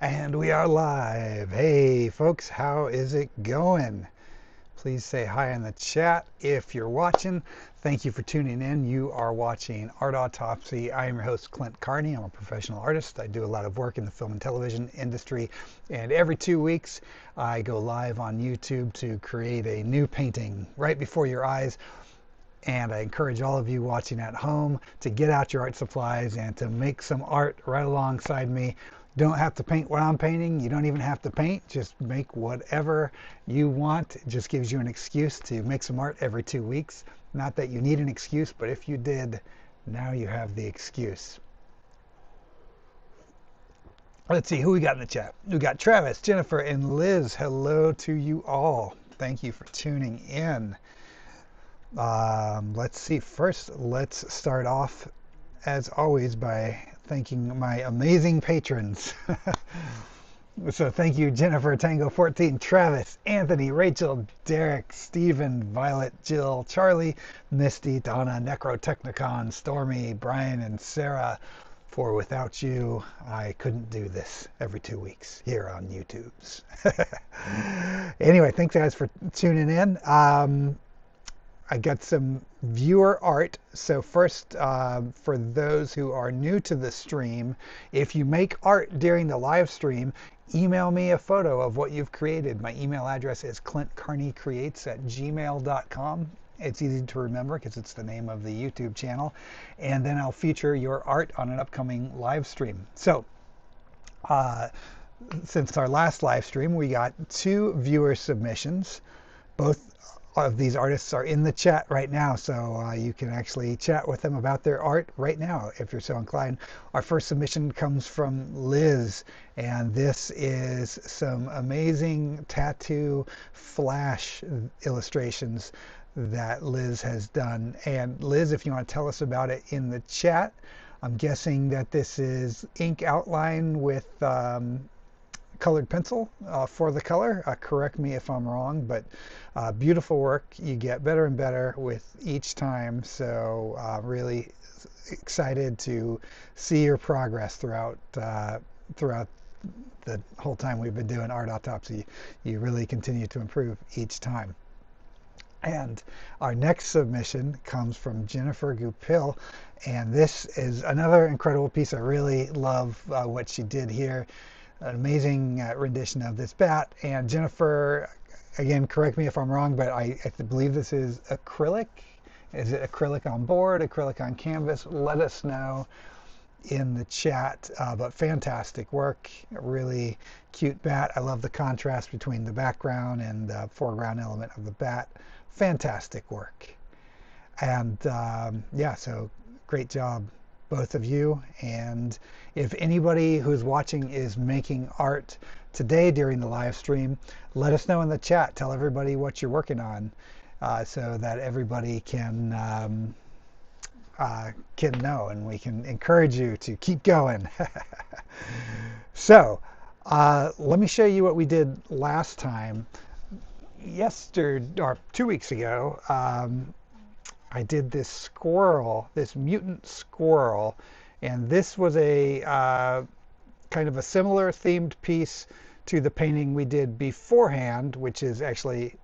And we are live. Hey folks, how is it going? Please say hi in the chat if you're watching. Thank you for tuning in. You are watching Art Autopsy. I am your host, Clint Carney. I'm a professional artist. I do a lot of work in the film and television industry. And every 2 weeks, I go live on YouTube to create a new painting right before your eyes. And I encourage all of you watching at home to get out your art supplies and to make some art right alongside me. Don't have to paint what I'm painting. You don't even have to paint. Just make whatever you want. It just gives you an excuse to make some art every 2 weeks. Not that you need an excuse, but if you did, now you have the excuse. Let's see who we got in the chat. We got Travis, Jennifer, and Liz. Hello to you all. Thank you for tuning in. Let's see. First, let's start off, as always, by thanking my amazing patrons. So thank you, Jennifer, Tango 14, Travis, Anthony, Rachel, Derek, Stephen, Violet, Jill, Charlie, Misty, Donna, Necrotechnicon, Stormy, Brian, and Sarah. For without you, I couldn't do this every 2 weeks here on YouTube's. Anyway, thanks guys for tuning in. I got some viewer art. So first, for those who are new to the stream, if you make art during the live stream, email me a photo of what you've created. My email address is clintcarneycreates@gmail.com. It's easy to remember because it's the name of the YouTube channel. And then I'll feature your art on an upcoming live stream. So, since our last live stream, we got 2 viewer submissions. Both of these artists are in the chat right now, so you can actually chat with them about their art right now if you're so inclined. Our first submission comes from Liz, and this is some amazing tattoo flash illustrations that Liz has done. And Liz, if you want to tell us about it in the chat. I'm guessing that this is ink outline with colored pencil for the color. Correct me if I'm wrong, but beautiful work. You get better and better with each time. So really excited to see your progress throughout the whole time we've been doing Art Autopsy. You really continue to improve each time. And our next submission comes from Jennifer Goupil, and this is another incredible piece. I really love what she did here. An amazing rendition of this bat. And Jennifer, again, correct me if I'm wrong, but I believe this is acrylic. Is it acrylic on board, acrylic on canvas? Let us know in the chat. But fantastic work, a really cute bat. I love the contrast between the background and the foreground element of the bat. Fantastic work. And yeah, so great job, both of you. And if anybody who's watching is making art today during the live stream, let us know in the chat. Tell everybody what you're working on so that everybody can know, and we can encourage you to keep going. So let me show you what we did last time. Yesterday, or 2 weeks ago, I did this squirrel, this mutant squirrel, and this was a kind of a similar themed piece to the painting we did beforehand, which is actually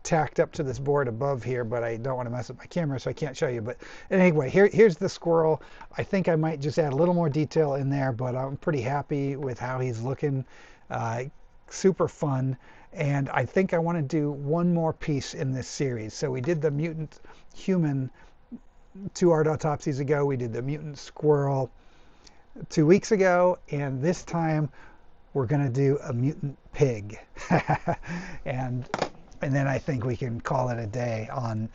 tacked up to this board above here, but I don't want to mess up my camera, so I can't show you. But anyway, here's the squirrel. I think I might just add a little more detail in there, but I'm pretty happy with how he's looking. Super fun. And I think I want to do one more piece in this series. So we did the mutant human 2 art autopsies ago. We did the mutant squirrel 2 weeks ago. And this time we're going to do a mutant pig. And then I think we can call it a day on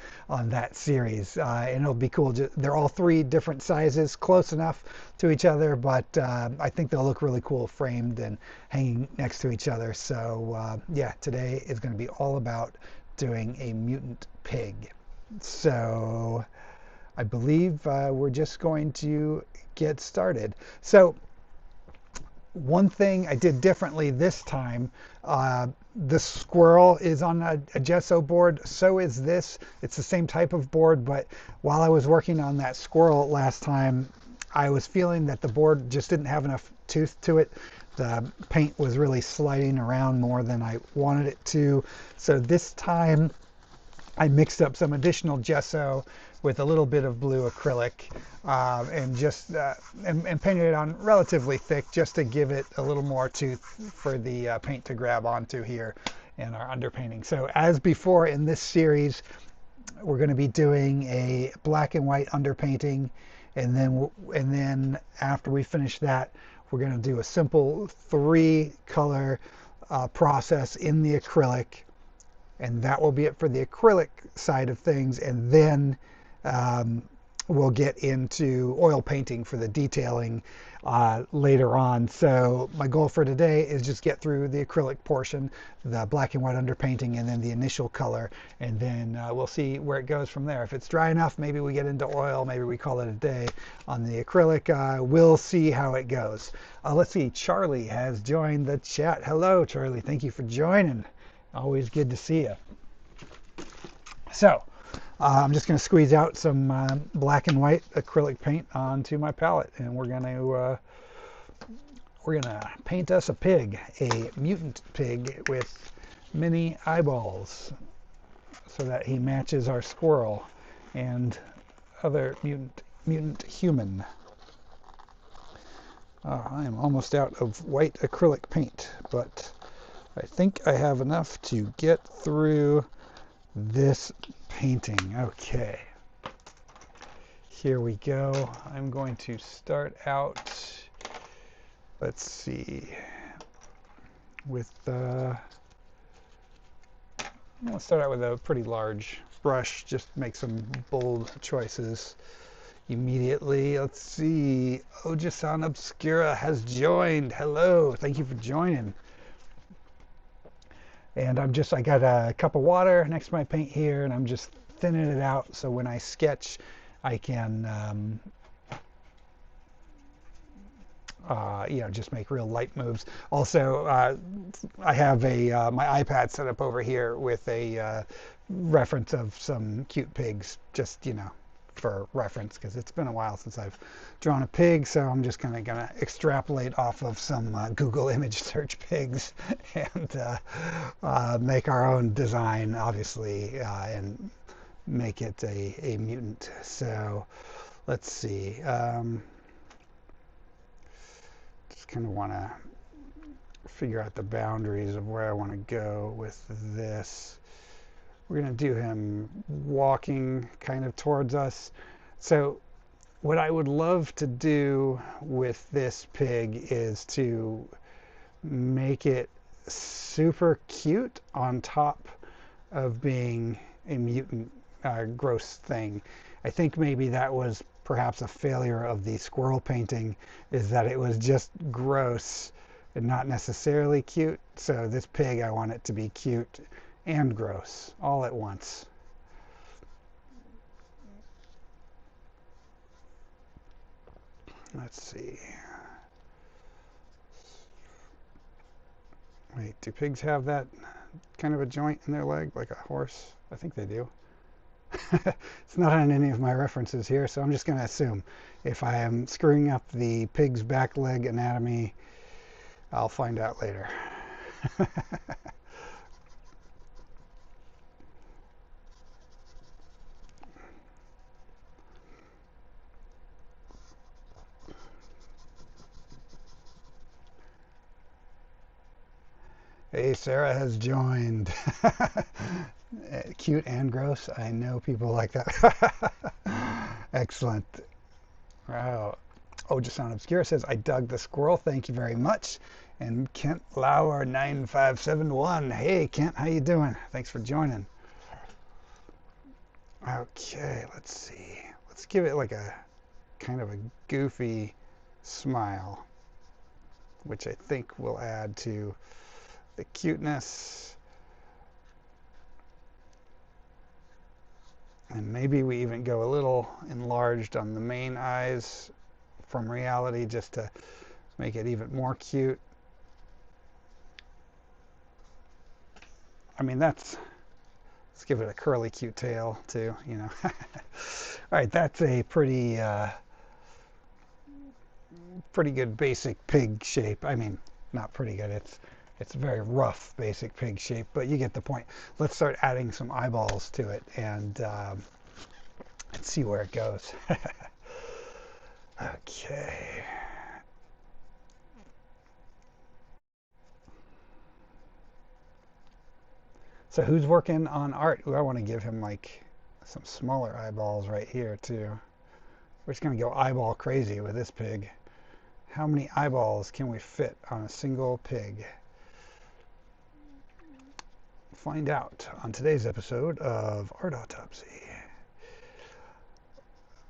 that series. And it'll be cool. They're all 3 different sizes, close enough to each other, but I think they'll look really cool framed and hanging next to each other. So yeah, today is going to be all about doing a mutant pig. So I believe we're just going to get started. So one thing I did differently this time, the squirrel is on a gesso board. So is this. It's the same type of board, but while I was working on that squirrel last time, I was feeling that the board just didn't have enough tooth to it. the paint was really sliding around more than I wanted it to. So this time I mixed up some additional gesso with a little bit of blue acrylic and just and painted it on relatively thick just to give it a little more tooth for the paint to grab onto here in our underpainting. So as before in this series, we're going to be doing a black and white underpainting, and then after we finish that, we're going to do a simple 3-color process in the acrylic, and that will be it for the acrylic side of things. And then we'll get into oil painting for the detailing later on. So my goal for today is just get through the acrylic portion, the black and white underpainting, and then the initial color, and then we'll see where it goes from there. If it's dry enough, maybe we get into oil, maybe we call it a day on the acrylic. We'll see how it goes. Let's see, Charlie has joined the chat. Hello, Charlie. Thank you for joining. Always good to see you. So I'm just going to squeeze out some black and white acrylic paint onto my palette, and we're going to paint us a pig, a mutant pig with mini eyeballs, so that he matches our squirrel and other mutant human. I am almost out of white acrylic paint, but I think I have enough to get through this painting. Okay, here we go. I'm going to start out, let's see, with let's start out with a pretty large brush, just make some bold choices immediately. Let's see, Ojisan Obscura has joined. Hello, thank you for joining. And I got a cup of water next to my paint here, and I'm just thinning it out so when I sketch, I can, just make real light moves. Also, I have my iPad set up over here with a reference of some cute pigs, just, for reference, because it's been a while since I've drawn a pig, so I'm just kind of going to extrapolate off of some Google image search pigs and make our own design, obviously, and make it a mutant. So let's see. Just kind of want to figure out the boundaries of where I want to go with this. We're going to do him walking kind of towards us. So what I would love to do with this pig is to make it super cute on top of being a mutant gross thing. I think maybe that was perhaps a failure of the squirrel painting, is that it was just gross and not necessarily cute. So this pig, I want it to be cute and gross all at once. Let's see. Wait, do pigs have that kind of a joint in their leg like a horse? I think they do. It's not on any of my references here, so I'm just going to assume. If I am screwing up the pig's back leg anatomy, I'll find out later. Hey, Sarah has joined. Cute and gross. I know people like that. Excellent. Wow. Ojisan Obscura says, I dug the squirrel. Thank you very much. And Kent Lauer 9571. Hey, Kent, how you doing? Thanks for joining. Okay, let's see. Let's give it like a kind of a goofy smile, which I think will add to the cuteness. And maybe we even go a little enlarged on the main eyes from reality just to make it even more cute. I mean, let's give it a curly cute tail too, All right, that's a pretty good basic pig shape. I mean, not pretty good. It's very rough, basic pig shape, but you get the point. Let's start adding some eyeballs to it and see where it goes. Okay. So who's working on art? Ooh, I want to give him like some smaller eyeballs right here too. We're just gonna go eyeball crazy with this pig. How many eyeballs can we fit on a single pig? Find out on today's episode of Art Autopsy.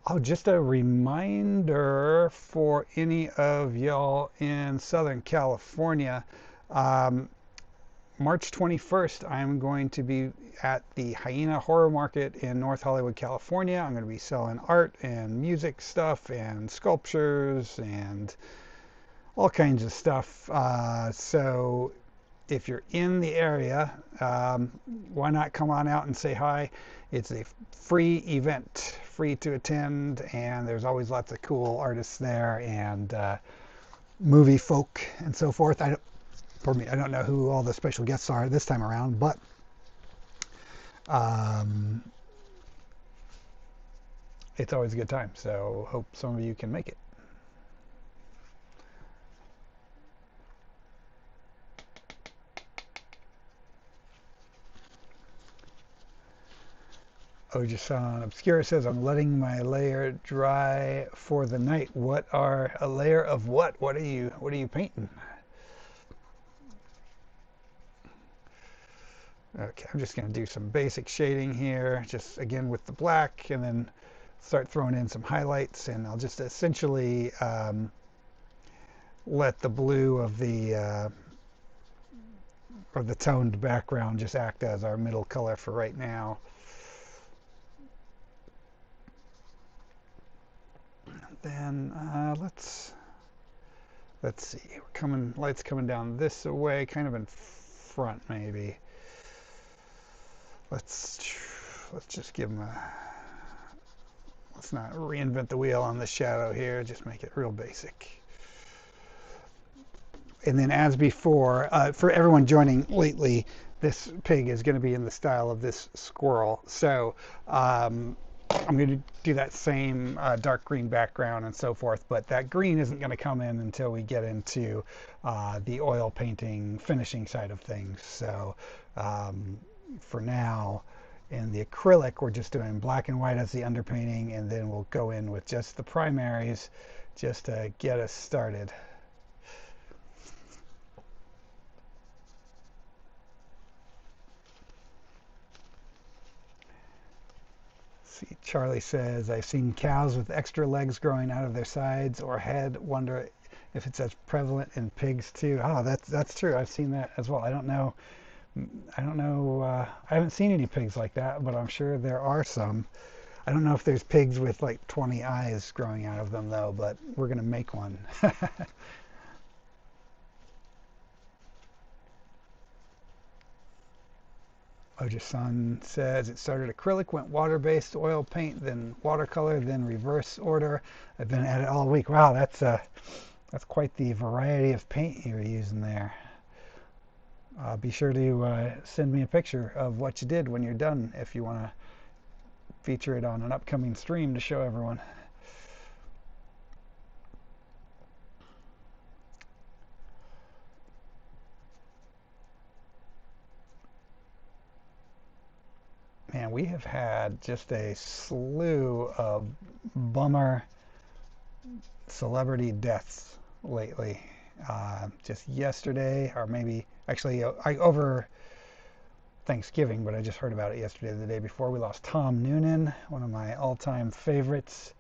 Oh, just a reminder for any of y'all in Southern California. March 21st, I'm going to be at the Hyena Horror Market in North Hollywood, California. I'm going to be selling art and music stuff and sculptures and all kinds of stuff. So if you're in the area, why not come on out and say hi? It's a free event, free to attend, and there's always lots of cool artists there and movie folk and so forth. I don't know who all the special guests are this time around, but it's always a good time. So hope some of you can make it. Ojisan Obscura says, I'm letting my layer dry for the night. What are a layer of what? What are you painting? Okay, I'm just going to do some basic shading here, just again with the black, and then start throwing in some highlights, and I'll just essentially let the blue of the toned background just act as our middle color for right now. Then let's see. Light's coming down this way, kind of in front maybe. Let's just give them let's not reinvent the wheel on the shadow here. Just make it real basic. And then as before, for everyone joining lately, this pig is going to be in the style of this squirrel. So I'm going to do that same dark green background and so forth, but that green isn't going to come in until we get into the oil painting finishing side of things. So for now, in the acrylic, we're just doing black and white as the underpainting, and then we'll go in with just the primaries just to get us started. See, Charlie says, I've seen cows with extra legs growing out of their sides or head. Wonder if it's as prevalent in pigs too. Oh, that's true. I've seen that as well. I don't know. I haven't seen any pigs like that, but I'm sure there are some. I don't know if there's pigs with like 20 eyes growing out of them though, but we're gonna make one. Ojisan says it started acrylic, went water-based, oil paint, then watercolor, then reverse order. I've been at it all week. Wow, that's quite the variety of paint you're using there. Be sure to send me a picture of what you did when you're done if you want to feature it on an upcoming stream to show everyone. Man, we have had just a slew of bummer celebrity deaths lately. Just yesterday, or maybe actually over Thanksgiving, but I just heard about it yesterday, the day before. We lost Tom Noonan, one of my all-time favorites.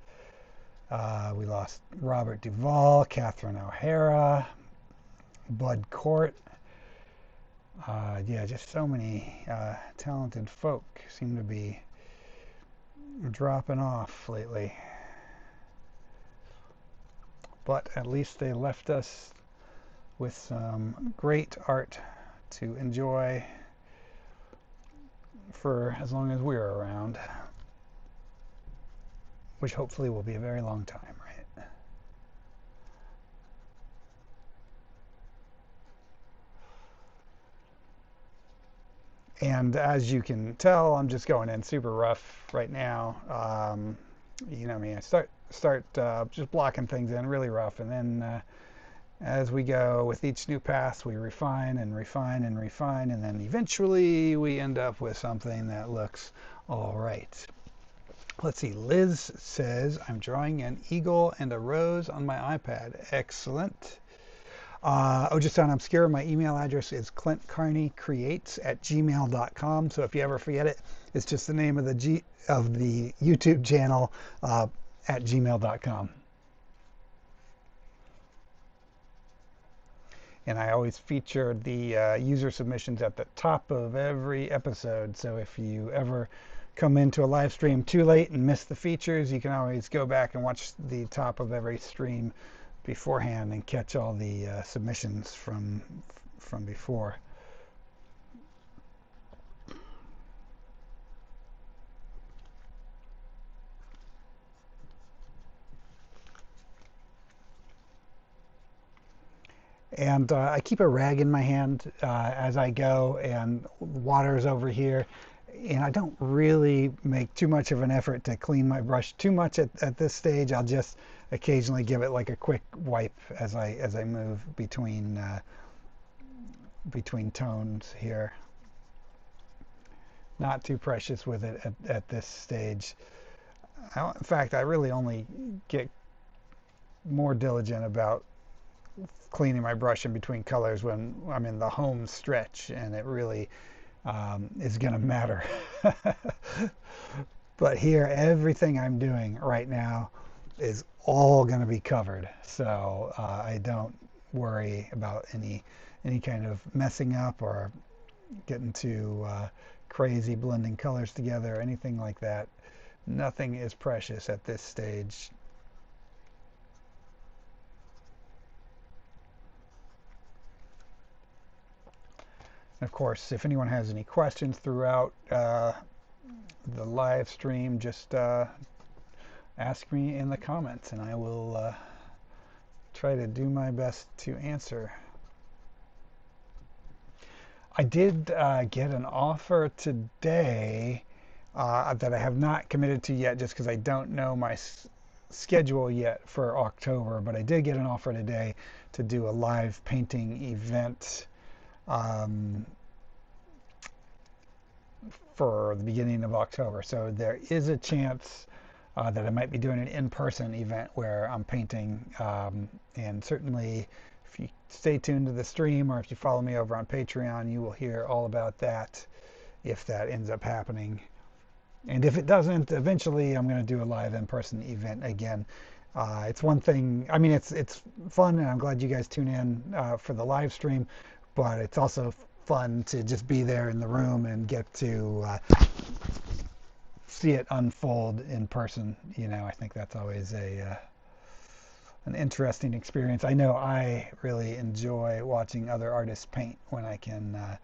We lost Robert Duvall, Catherine O'Hara, Bud Cort. Yeah, just so many talented folk seem to be dropping off lately. But at least they left us with some great art to enjoy for as long as we're around, which hopefully will be a very long time, right? And as you can tell, I'm just going in super rough right now. You know me, I start just blocking things in really rough, and then as we go with each new pass, we refine and refine and refine, and then eventually we end up with something that looks all right. Let's see, Liz says, I'm drawing an eagle and a rose on my iPad. Excellent. Just on obscure, my email address is clintcarneycreates@gmail.com. So if you ever forget it, it's just the name of the YouTube channel at gmail.com. And I always feature the user submissions at the top of every episode. So if you ever come into a live stream too late and miss the features, you can always go back and watch the top of every stream beforehand and catch all the submissions from before. And I keep a rag in my hand as I go, and water's over here. And I don't really make too much of an effort to clean my brush too much at this stage. I'll just occasionally give it like a quick wipe as I move between tones here. Not too precious with it at this stage. In fact, I really only get more diligent about cleaning my brush in between colors when I'm in the home stretch, and it really is going to matter. But here, everything I'm doing right now is all going to be covered, so I don't worry about any kind of messing up or getting too crazy blending colors together or anything like that. Nothing is precious at this stage. Of course, if anyone has any questions throughout the live stream, just ask me in the comments, and I will try to do my best to answer. I did get an offer today that I have not committed to yet, just because I don't know my schedule yet for October, but I did get an offer today to do a live painting event for the beginning of October. So there is a chance that I might be doing an in-person event where I'm painting, and certainly if you stay tuned to the stream or if you follow me over on Patreon, you will hear all about that if that ends up happening. And if it doesn't, eventually I'm going to do a live in-person event again. It's one thing, I mean, it's fun, and I'm glad you guys tune in for the live stream, but it's also fun to just be there in the room and get to see it unfold in person. You know, I think that's always an interesting experience. I know I really enjoy watching other artists paint when I can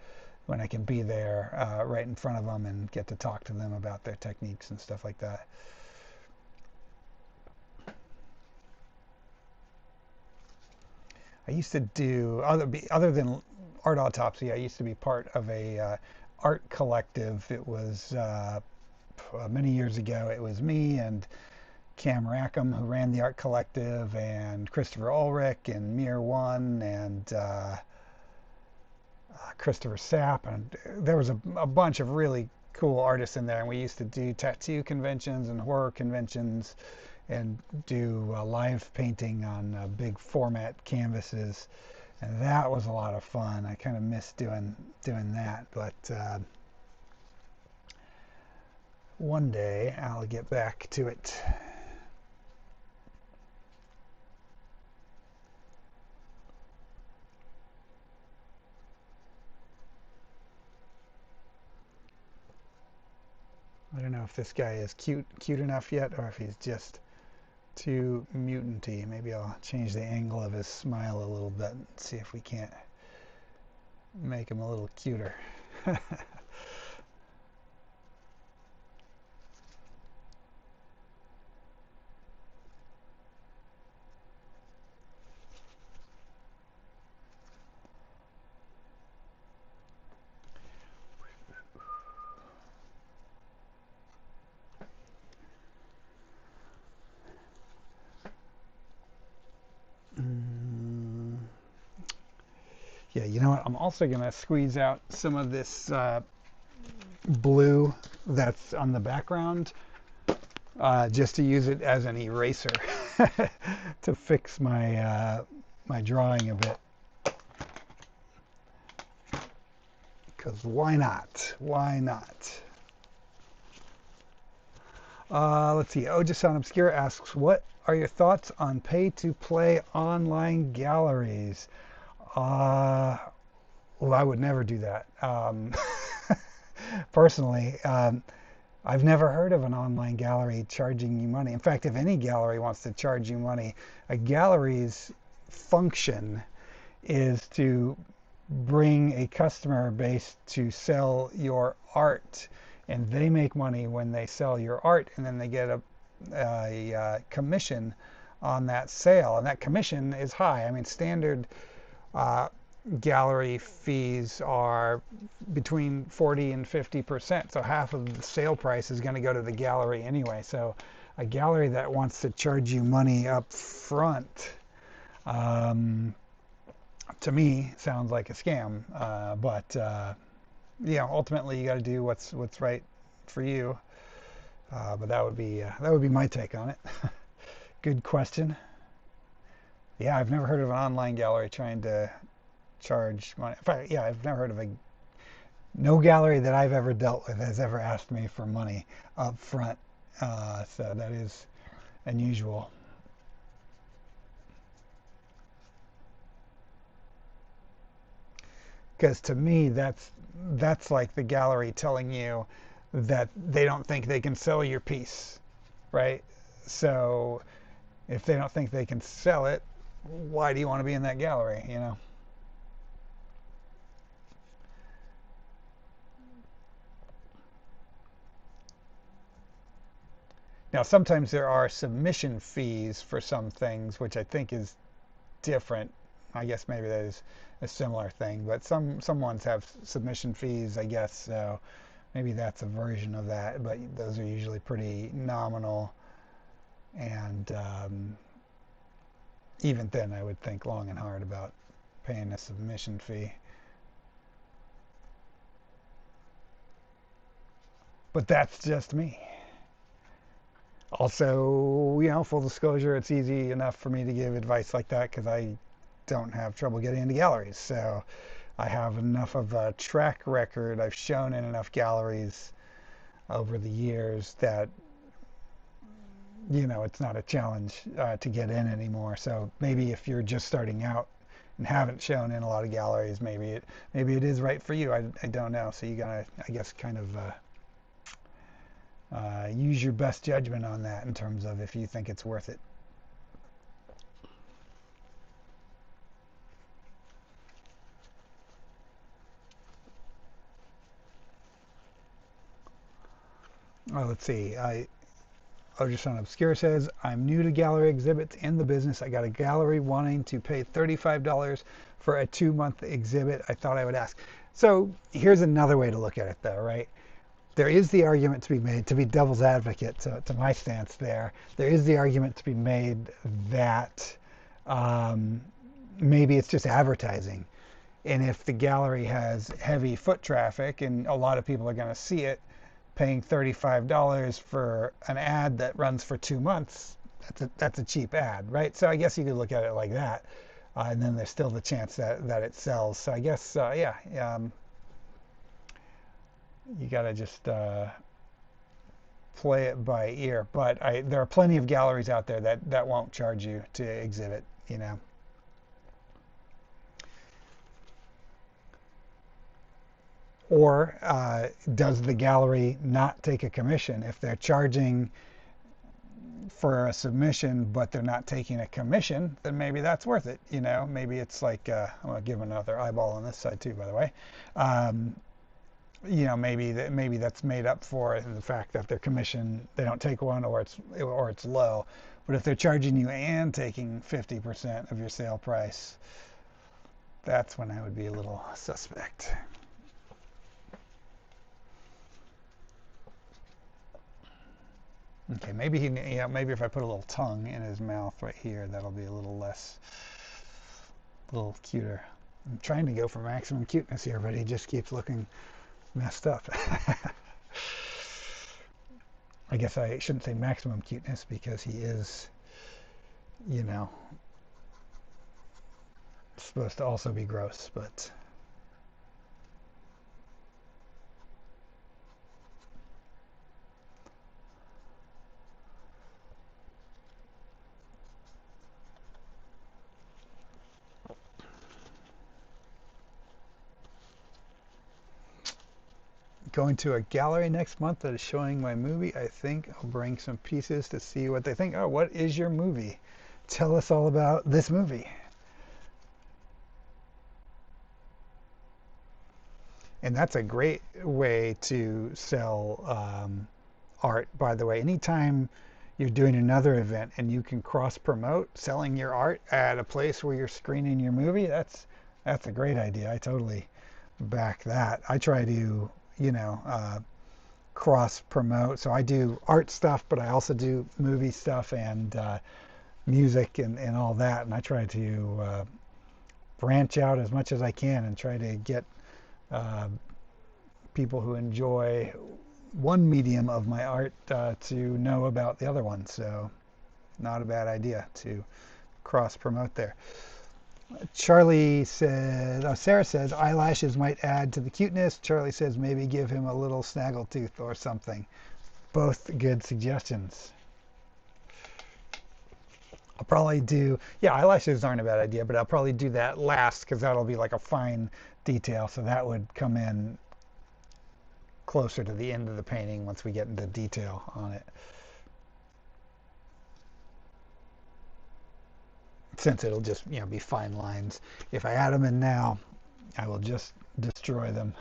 be there right in front of them and get to talk to them about their techniques and stuff like that. I used to do, other than Art Autopsy, I used to be part of a art collective. It was many years ago. It was me and Cam Rackham who ran the art collective, and Christopher Ulrich and Mir One and Christopher Sapp, and there was a bunch of really cool artists in there, and we used to do tattoo conventions and horror conventions and do live painting on big format canvases, and that was a lot of fun. I kind of miss doing that, but one day I'll get back to it. I don't know if this guy is cute enough yet, or if he's just too mutanty. Maybe I'll change the angle of his smile a little bit and see if we can't make him a little cuter. know what? I'm also going to squeeze out some of this blue that's on the background just to use it as an eraser to fix my my drawing a bit. Because why not? Why not? Let's see. Ojasan Obscure asks, what are your thoughts on pay-to-play online galleries? Well, I would never do that. Personally, I've never heard of an online gallery charging you money. In fact, if any gallery wants to charge you money, a gallery's function is to bring a customer base to sell your art, and they make money when they sell your art, and then they get a commission on that sale, and that commission is high. I mean, standard gallery fees are between 40 and 50%, so half of the sale price is going to go to the gallery anyway. So a gallery that wants to charge you money up front, to me, sounds like a scam. But you know, ultimately you got to do what's right for you. But that would be my take on it. Good question. Yeah, I've never heard of an online gallery trying to charge money. In fact, yeah, I've never heard of no gallery that I've ever dealt with has ever asked me for money up front. So that is unusual. Because to me, that's like the gallery telling you that they don't think they can sell your piece, right? So if they don't think they can sell it, why do you want to be in that gallery, you know? Now, sometimes there are submission fees for some things, which I think is different. I guess maybe that is a similar thing, but some ones have submission fees, I guess, so maybe that's a version of that, but those are usually pretty nominal, and even then I would think long and hard about paying a submission fee. But that's just me. Also, you know, full disclosure, it's easy enough for me to give advice like that because I don't have trouble getting into galleries. So I have enough of a track record. I've shown in enough galleries over the years that, you know, it's not a challenge to get in anymore. So maybe if you're just starting out and haven't shown in a lot of galleries, maybe it is right for you. I don't know. So you gotta, I guess, kind of use your best judgment on that in terms of if you think it's worth it. Oh, let's see. Ojason Obscure says, I'm new to gallery exhibits in the business. I got a gallery wanting to pay $35 for a 2-month exhibit. I thought I would ask. So here's another way to look at it, though, right? There is the argument to be made, to be devil's advocate to my stance there is the argument to be made that maybe it's just advertising. And if the gallery has heavy foot traffic and a lot of people are going to see it, paying $35 for an ad that runs for 2 months, that's a cheap ad, right? So I guess you could look at it like that. And then there's still the chance that it sells. So I guess, yeah, you got to just play it by ear. But there are plenty of galleries out there that won't charge you to exhibit, you know. Or does the gallery not take a commission? If they're charging for a submission but they're not taking a commission, then maybe that's worth it. You know, maybe it's like, I'm going to give another eyeball on this side too, by the way. You know, maybe that's made up for in the fact that their commission, they don't take one, or it's low. But if they're charging you and taking 50% of your sale price, that's when I would be a little suspect. Okay, maybe maybe if I put a little tongue in his mouth right here, that'll be a little less, a little cuter. I'm trying to go for maximum cuteness here, but he just keeps looking messed up. I guess I shouldn't say maximum cuteness because he is, you know, supposed to also be gross, but going to a gallery next month that is showing my movie. I think I'll bring some pieces to see what they think. Oh, what is your movie? Tell us all about this movie. And that's a great way to sell art, by the way. Anytime you're doing another event and you can cross promote selling your art at a place where you're screening your movie, that's a great idea. I totally back that. I try to, you know, cross promote. So I do art stuff, but I also do movie stuff and music and all that. And I try to branch out as much as I can and try to get uh, people who enjoy one medium of my art to know about the other one. So not a bad idea to cross promote there. Charlie says, Sarah says eyelashes might add to the cuteness. Charlie says maybe give him a little snaggletooth or something. Both good suggestions. I'll probably do, yeah, eyelashes aren't a bad idea, but I'll probably do that last because that'll be like a fine detail. So that would come in closer to the end of the painting once we get into detail on it. Since it'll just, you know, be fine lines. If I add them in now, I will just destroy them.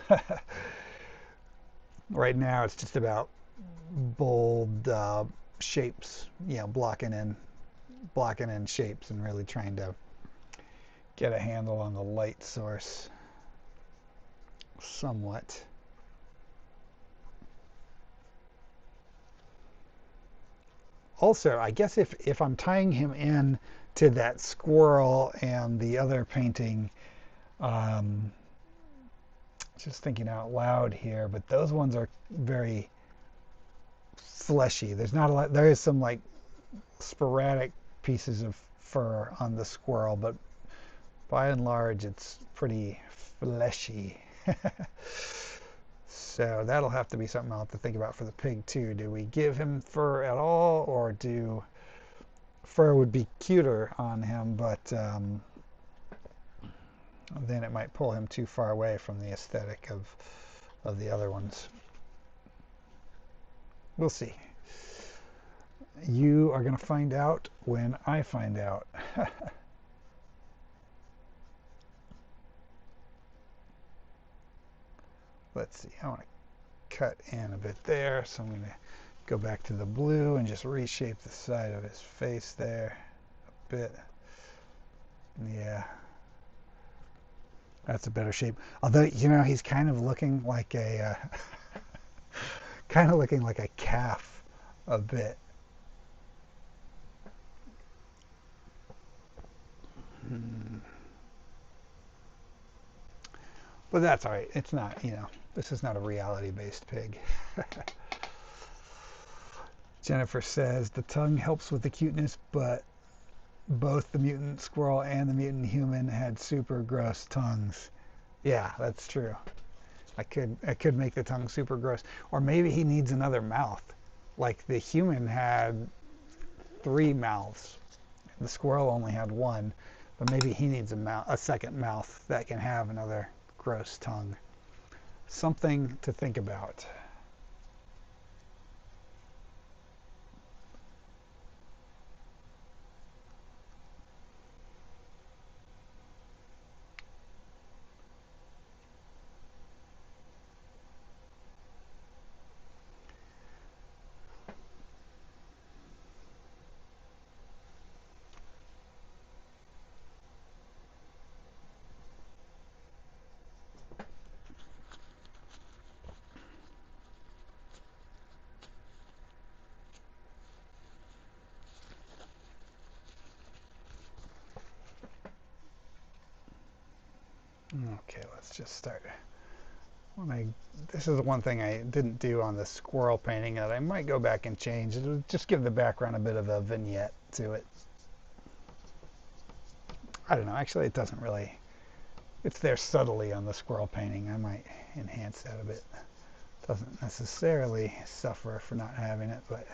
Right now it's just about bold shapes, you know, blocking in shapes and really trying to get a handle on the light source somewhat. Also, I guess if I'm tying him in to that squirrel and the other painting, um, just thinking out loud here, but those ones are very fleshy. There's not a lot, there is some like sporadic pieces of fur on the squirrel, but by and large, it's pretty fleshy. So that'll have to be something I'll have to think about for the pig too. Do we give him fur at all, or do fur would be cuter on him, but then it might pull him too far away from the aesthetic of the other ones. We'll see. You are going to find out when I find out. Let's see. I want to cut in a bit there, so I'm going to go back to the blue and just reshape the side of his face there a bit. Yeah, that's a better shape. Although, you know, he's kind of looking like a kind of looking like a calf a bit. But that's all right. It's not, you know, this is not a reality-based pig. Jennifer says the tongue helps with the cuteness, but both the mutant squirrel and the mutant human had super gross tongues. Yeah, that's true. I could make the tongue super gross. Or maybe he needs another mouth. Like the human had 3 mouths. The squirrel only had 1, but maybe he needs a second mouth that can have another gross tongue. Something to think about. Okay, let's just start. This is the one thing I didn't do on the squirrel painting that I might go back and change. It'll just give the background a bit of a vignette to it. I don't know, actually it doesn't really, it's there subtly on the squirrel painting. I might enhance that a bit. Doesn't necessarily suffer for not having it, but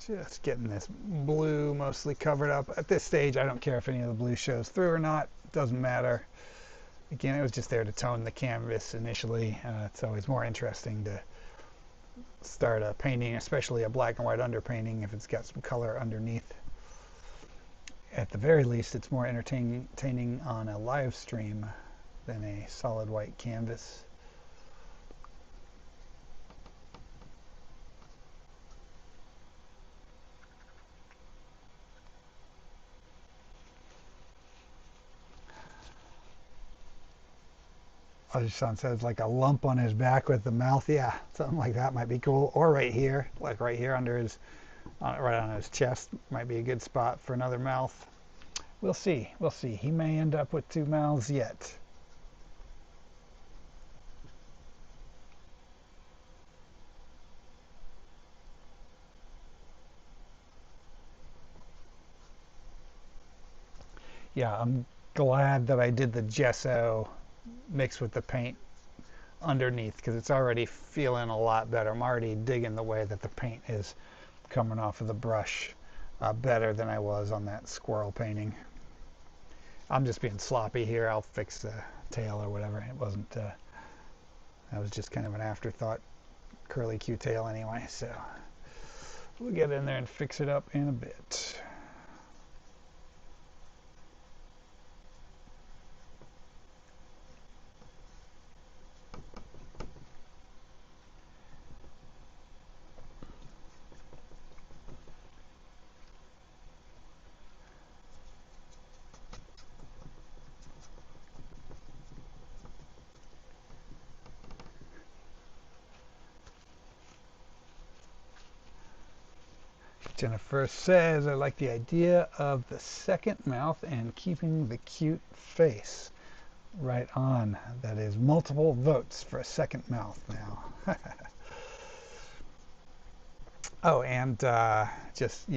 just getting this blue mostly covered up. At this stage, I don't care if any of the blue shows through or not. It doesn't matter. Again, it was just there to tone the canvas initially. It's always more interesting to start a painting, especially a black and white underpainting, if it's got some color underneath. At the very least, it's more entertaining on a live stream than a solid white canvas. Son says like a lump on his back with the mouth. Yeah, something like that might be cool. Or right here, like right here under his, right on his chest, might be a good spot for another mouth. We'll see. We'll see. He may end up with two mouths yet. Yeah, I'm glad that I did the gesso mixed with the paint underneath because it's already feeling a lot better. I'm already digging the way that the paint is coming off of the brush better than I was on that squirrel painting. I'm just being sloppy here. I'll fix the tail or whatever. It wasn't, that was just kind of an afterthought curly Q tail anyway, so we'll get in there and fix it up in a bit. 'Jennifer says, I like the idea of the second mouth and keeping the cute face. Right on. That is multiple votes for a second mouth now. Oh, and just,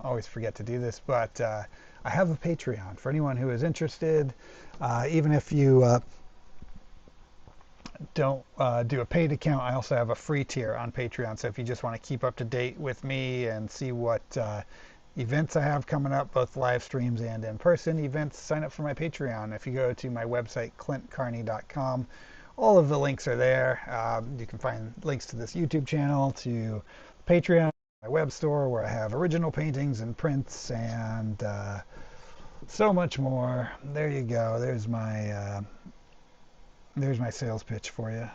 always forget to do this, but I have a Patreon for anyone who is interested. Even if you don't do a paid account, I also have a free tier on Patreon. So if you just want to keep up to date with me and see what events I have coming up, both live streams and in-person events, sign up for my Patreon. If you go to my website, clintcarney.com, all of the links are there. You can find links to this YouTube channel, to Patreon, my web store where I have original paintings and prints and so much more. There you go. There's my sales pitch for you.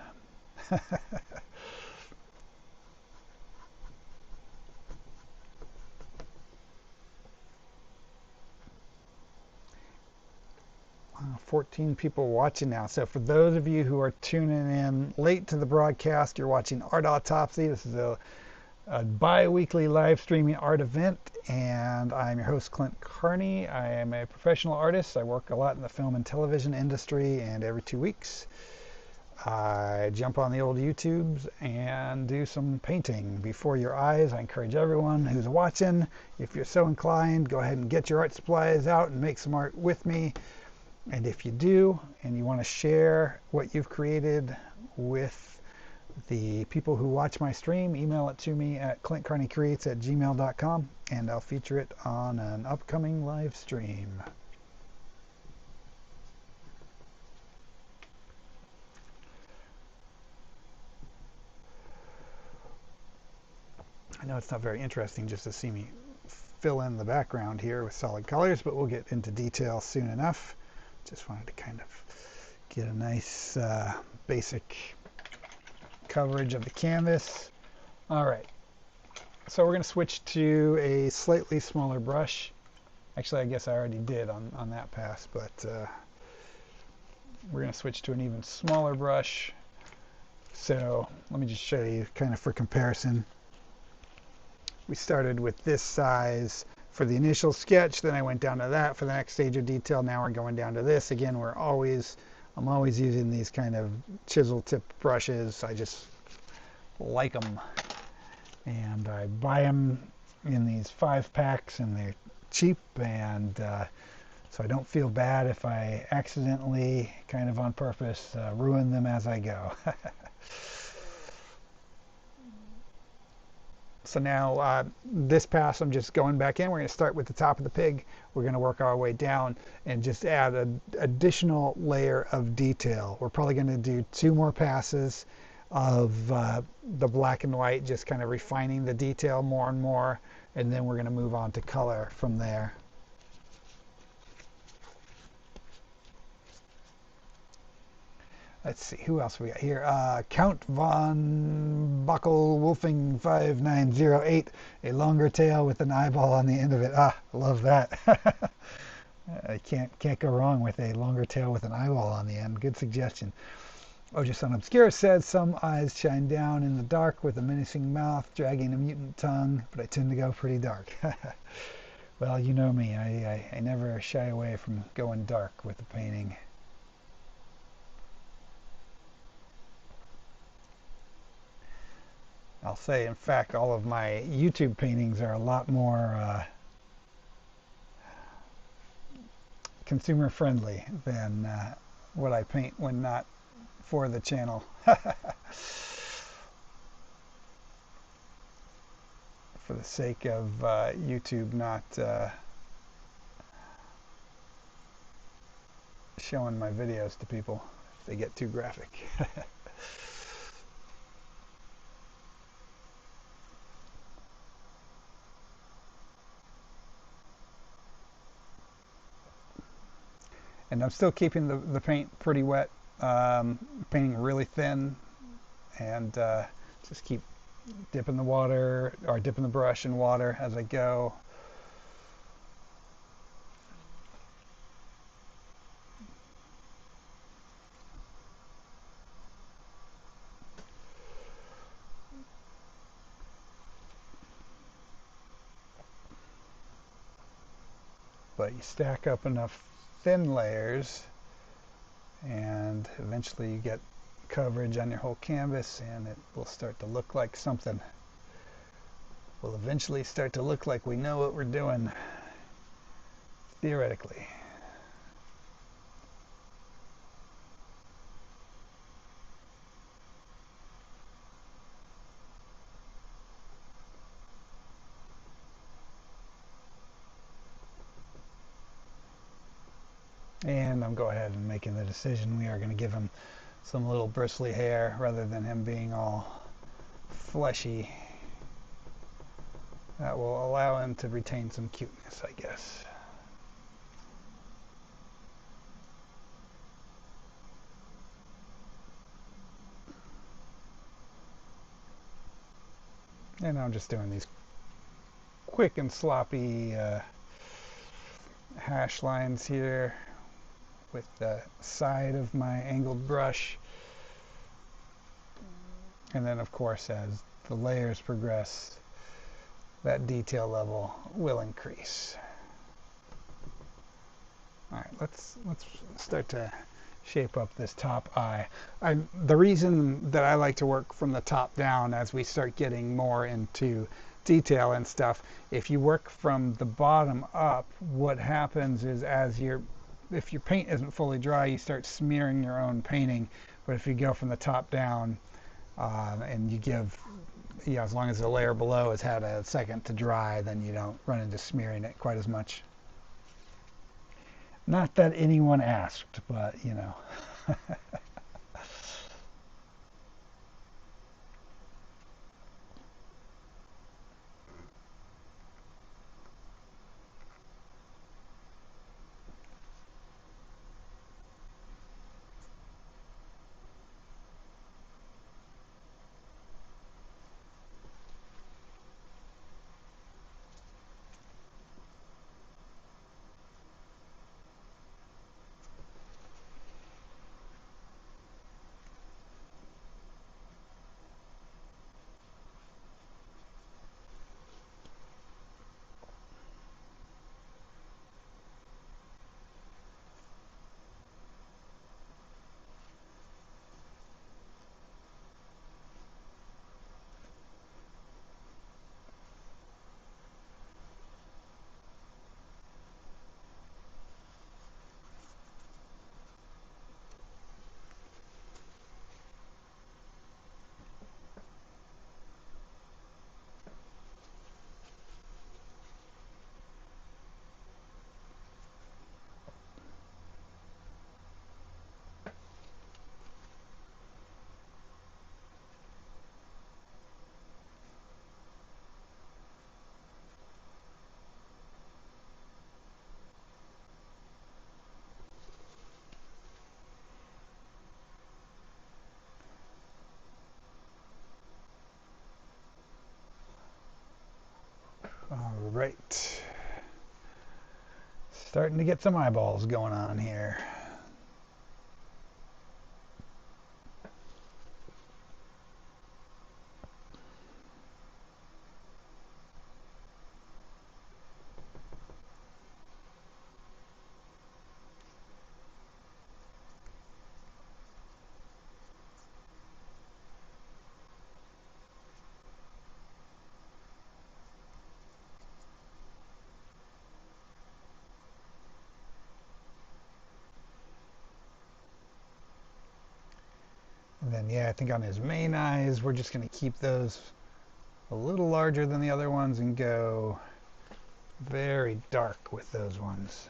14 people watching now. So for those of you who are tuning in late to the broadcast, you're watching Art Autopsy. This is a bi-weekly live streaming art event, and I'm your host, Clint Carney. I am a professional artist. I work a lot in the film and television industry, and every 2 weeks I jump on the old YouTubes and do some painting before your eyes. I encourage everyone who's watching, if you're so inclined, go ahead and get your art supplies out and make some art with me. And if you do, and you want to share what you've created with the people who watch my stream, email it to me at clintcarneycreates@gmail.com, and I'll feature it on an upcoming live stream. I know it's not very interesting just to see me fill in the background here with solid colors, but we'll get into detail soon enough. Just wanted to kind of get a nice basic coverage of the canvas. All right, so we're going to switch to a slightly smaller brush. Actually, I guess I already did on that pass, but we're going to switch to an even smaller brush. So let me just show you kind of for comparison. We started with this size for the initial sketch, then I went down to that for the next stage of detail. Now we're going down to this. Again, I'm always using these kind of chisel tip brushes. I just like them. And I buy them in these 5-packs, and they're cheap, and so I don't feel bad if I accidentally, kind of on purpose, ruin them as I go. So now this pass, I'm just going back in. We're going to start with the top of the pig. We're going to work our way down and just add an additional layer of detail. We're probably going to do 2 more passes of the black and white, just kind of refining the detail more and more, and then we're going to move on to color from there. Let's see, who else we got here? Count von Buckel-Wolfing 5908, a longer tail with an eyeball on the end of it. Ah, love that. I can't go wrong with a longer tail with an eyeball on the end. Good suggestion. Ojason Obscura says, some eyes shine down in the dark with a menacing mouth, dragging a mutant tongue, but I tend to go pretty dark. Well, you know me. I never shy away from going dark with the painting. I'll say, in fact, all of my YouTube paintings are a lot more consumer friendly than what I paint when not for the channel. For the sake of YouTube not showing my videos to people if they get too graphic. And I'm still keeping the paint pretty wet, painting really thin, and just keep dipping the water, or dipping the brush in water as I go. But you stack up enough thin layers, and eventually you get coverage on your whole canvas, and it will start to look like something. Will eventually start to look like we know what we're doing, theoretically. And I'm go ahead and making the decision. We are going to give him some little bristly hair rather than him being all fleshy. That will allow him to retain some cuteness, I guess. And I'm just doing these quick and sloppy hash lines here with the side of my angled brush. And then, of course, as the layers progress, that detail level will increase. All right, let's start to shape up this top eye. The reason that I like to work from the top down as we start getting more into detail and stuff, if you work from the bottom up, what happens is if your paint isn't fully dry, you start smearing your own painting. But if you go from the top down and you give, as long as the layer below has had a second to dry, then you don't run into smearing it quite as much. Not that anyone asked, but you know. All right. Starting to get some eyeballs going on here. And then, yeah, I think on his main eyes, we're just going to keep those a little larger than the other ones and go very dark with those ones.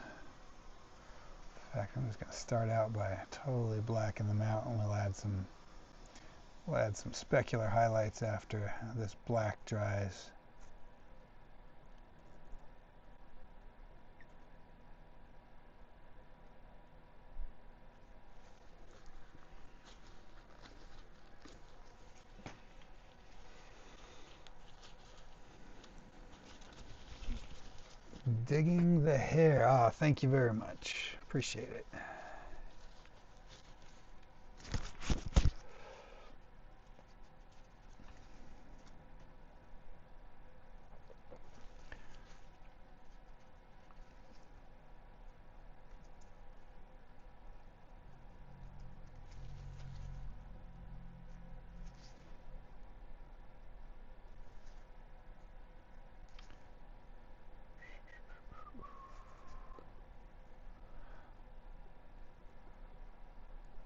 In fact, I'm just going to start out by totally blacking them out, and we'll add some specular highlights after this black dries. Digging the hair. Ah, thank you very much. Appreciate it.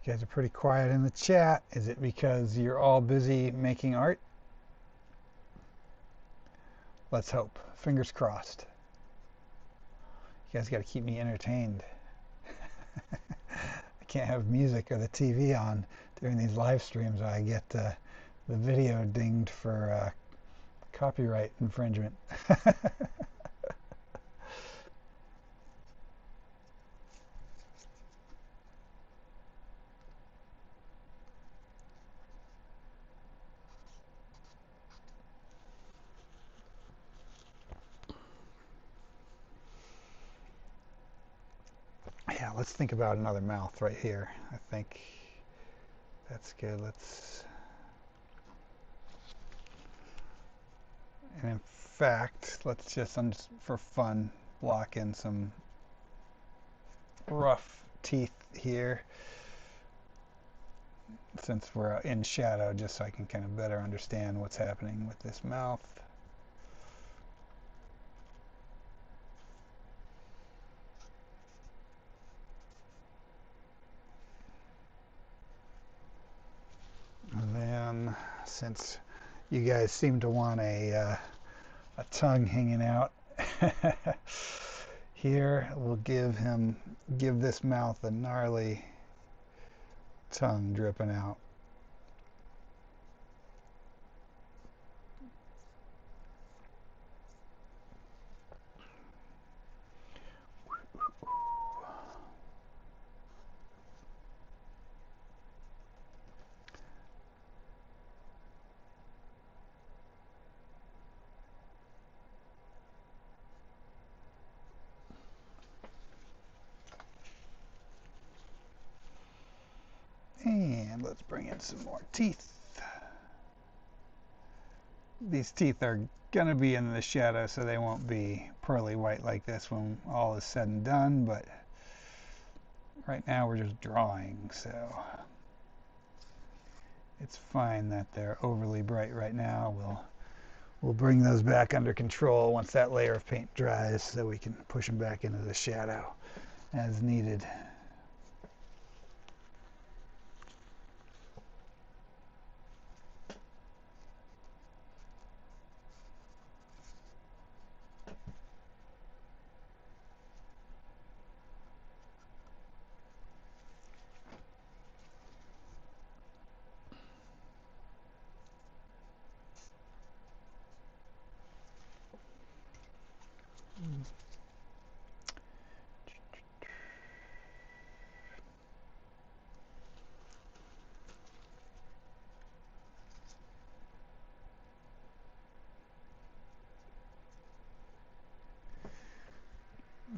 You guys are pretty quiet in the chat. Is it because you're all busy making art? Let's hope. Fingers crossed. You guys got to keep me entertained. I can't have music or the TV on during these live streams, or I get the video dinged for copyright infringement. Yeah, let's think about another mouth right here. I think that's good. And in fact, let's just for fun, block in some rough teeth here, since we're in shadow, just so I can kind of better understand what's happening with this mouth. And then, since you guys seem to want a tongue hanging out, here we'll give this mouth a gnarly tongue dripping out. And let's bring in some more teeth. These teeth are going to be in the shadow, so they won't be pearly white like this when all is said and done, but right now we're just drawing, so it's fine that they're overly bright right now. We'll bring those back under control once that layer of paint dries, so we can push them back into the shadow as needed.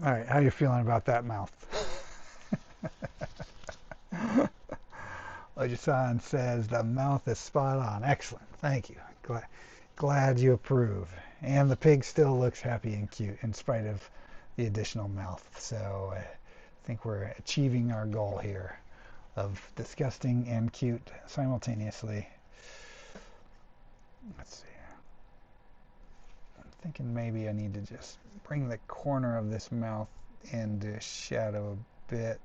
All right, how you feeling about that mouth? Ojisan says the mouth is spot on. Excellent. Thank you. Glad you approve. And the pig still looks happy and cute in spite of the additional mouth. So I think we're achieving our goal here of disgusting and cute simultaneously. Let's see. I'm thinking maybe I need to just bring the corner of this mouth into shadow a bit.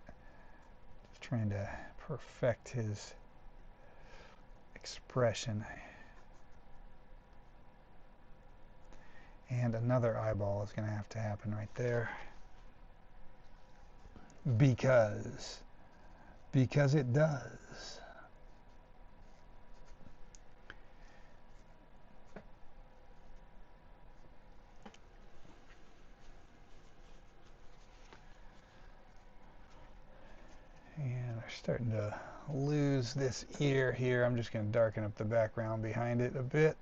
Just trying to perfect his expression. And another eyeball is going to have to happen right there. Because it does. And we're starting to lose this ear here. I'm just going to darken up the background behind it a bit.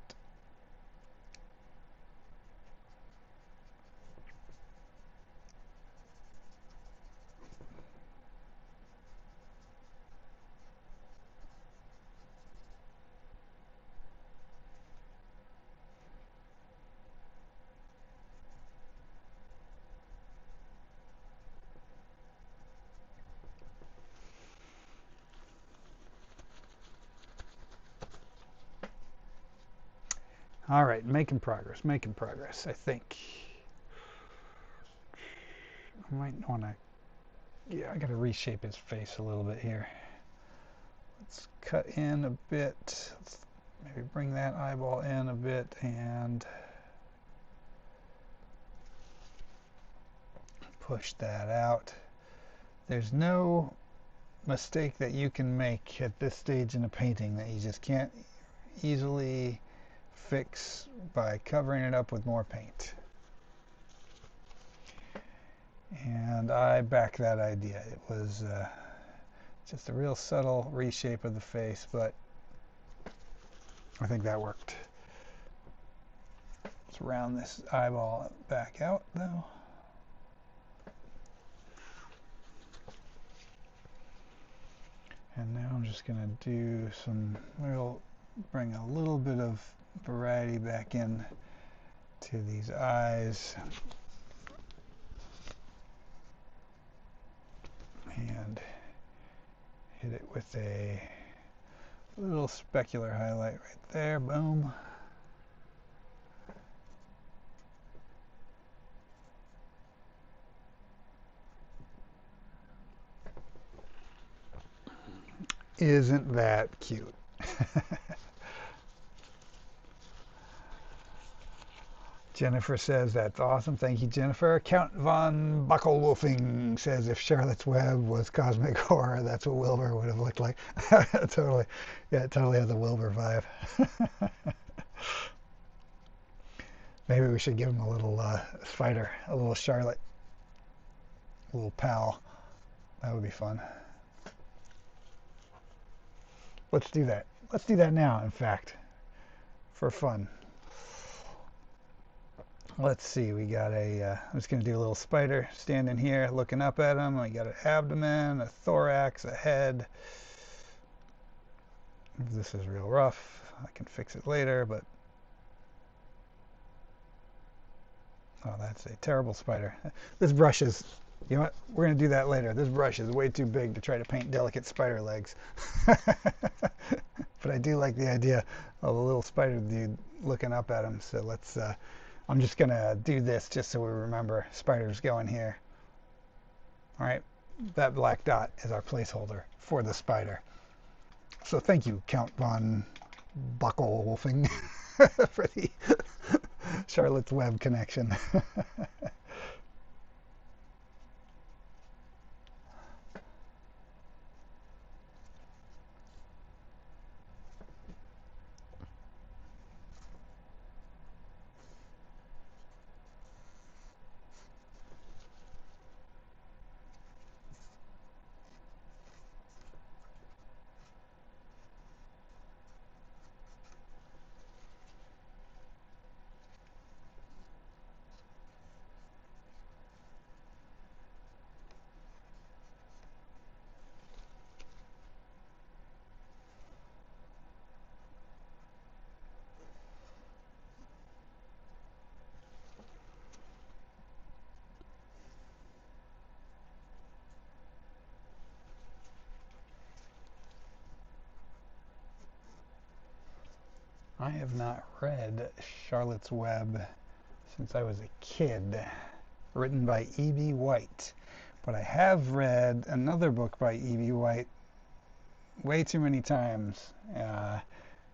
All right, making progress, I think. I might want to, yeah, I got to reshape his face a little bit here. Let's cut in a bit. Let's maybe bring that eyeball in a bit and push that out. There's no mistake that you can make at this stage in a painting that you just can't easily fix by covering it up with more paint. And I back that idea. It was just a real subtle reshape of the face, but I think that worked. Let's round this eyeball back out though. And now I'm just going to do some, we'll bring a little bit of variety back in to these eyes. And hit it with a little specular highlight right there. Boom. Isn't that cute? Jennifer says, that's awesome. Thank you, Jennifer. Count von Buckelwolfing says, if Charlotte's Web was cosmic horror, that's what Wilbur would have looked like. Totally. Yeah, it totally has a Wilbur vibe. Maybe we should give him a little spider, a little Charlotte, a little pal. That would be fun. Let's do that. Let's do that now, in fact, for fun. Let's see, we got I'm just going to do a little spider standing here looking up at him. We got an abdomen, a thorax, a head. This is real rough. I can fix it later, but oh, that's a terrible spider. This brush is, you know what, we're going to do that later. This brush is way too big to try to paint delicate spider legs. But I do like the idea of a little spider dude looking up at him. So let's, I'm just going to do this just so we remember spiders going here. All right, that black dot is our placeholder for the spider. So thank you, Count von Buckelwolfing, for the Charlotte's Web connection. I have not read Charlotte's Web since I was a kid, written by E.B. White. But I have read another book by E.B. White way too many times,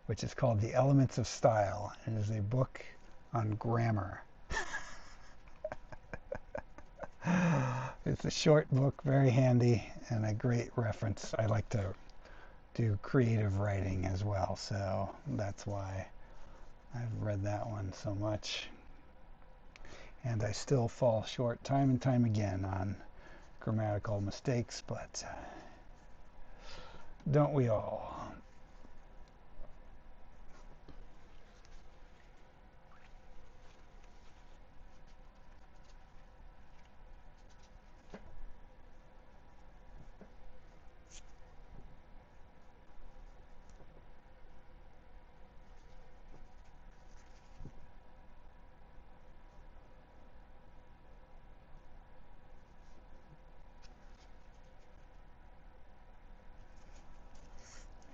which is called The Elements of Style. It is a book on grammar. It's a short book, very handy, and a great reference. I like to do creative writing as well, so that's why I've read that one so much. And I still fall short time and time again on grammatical mistakes, but don't we all?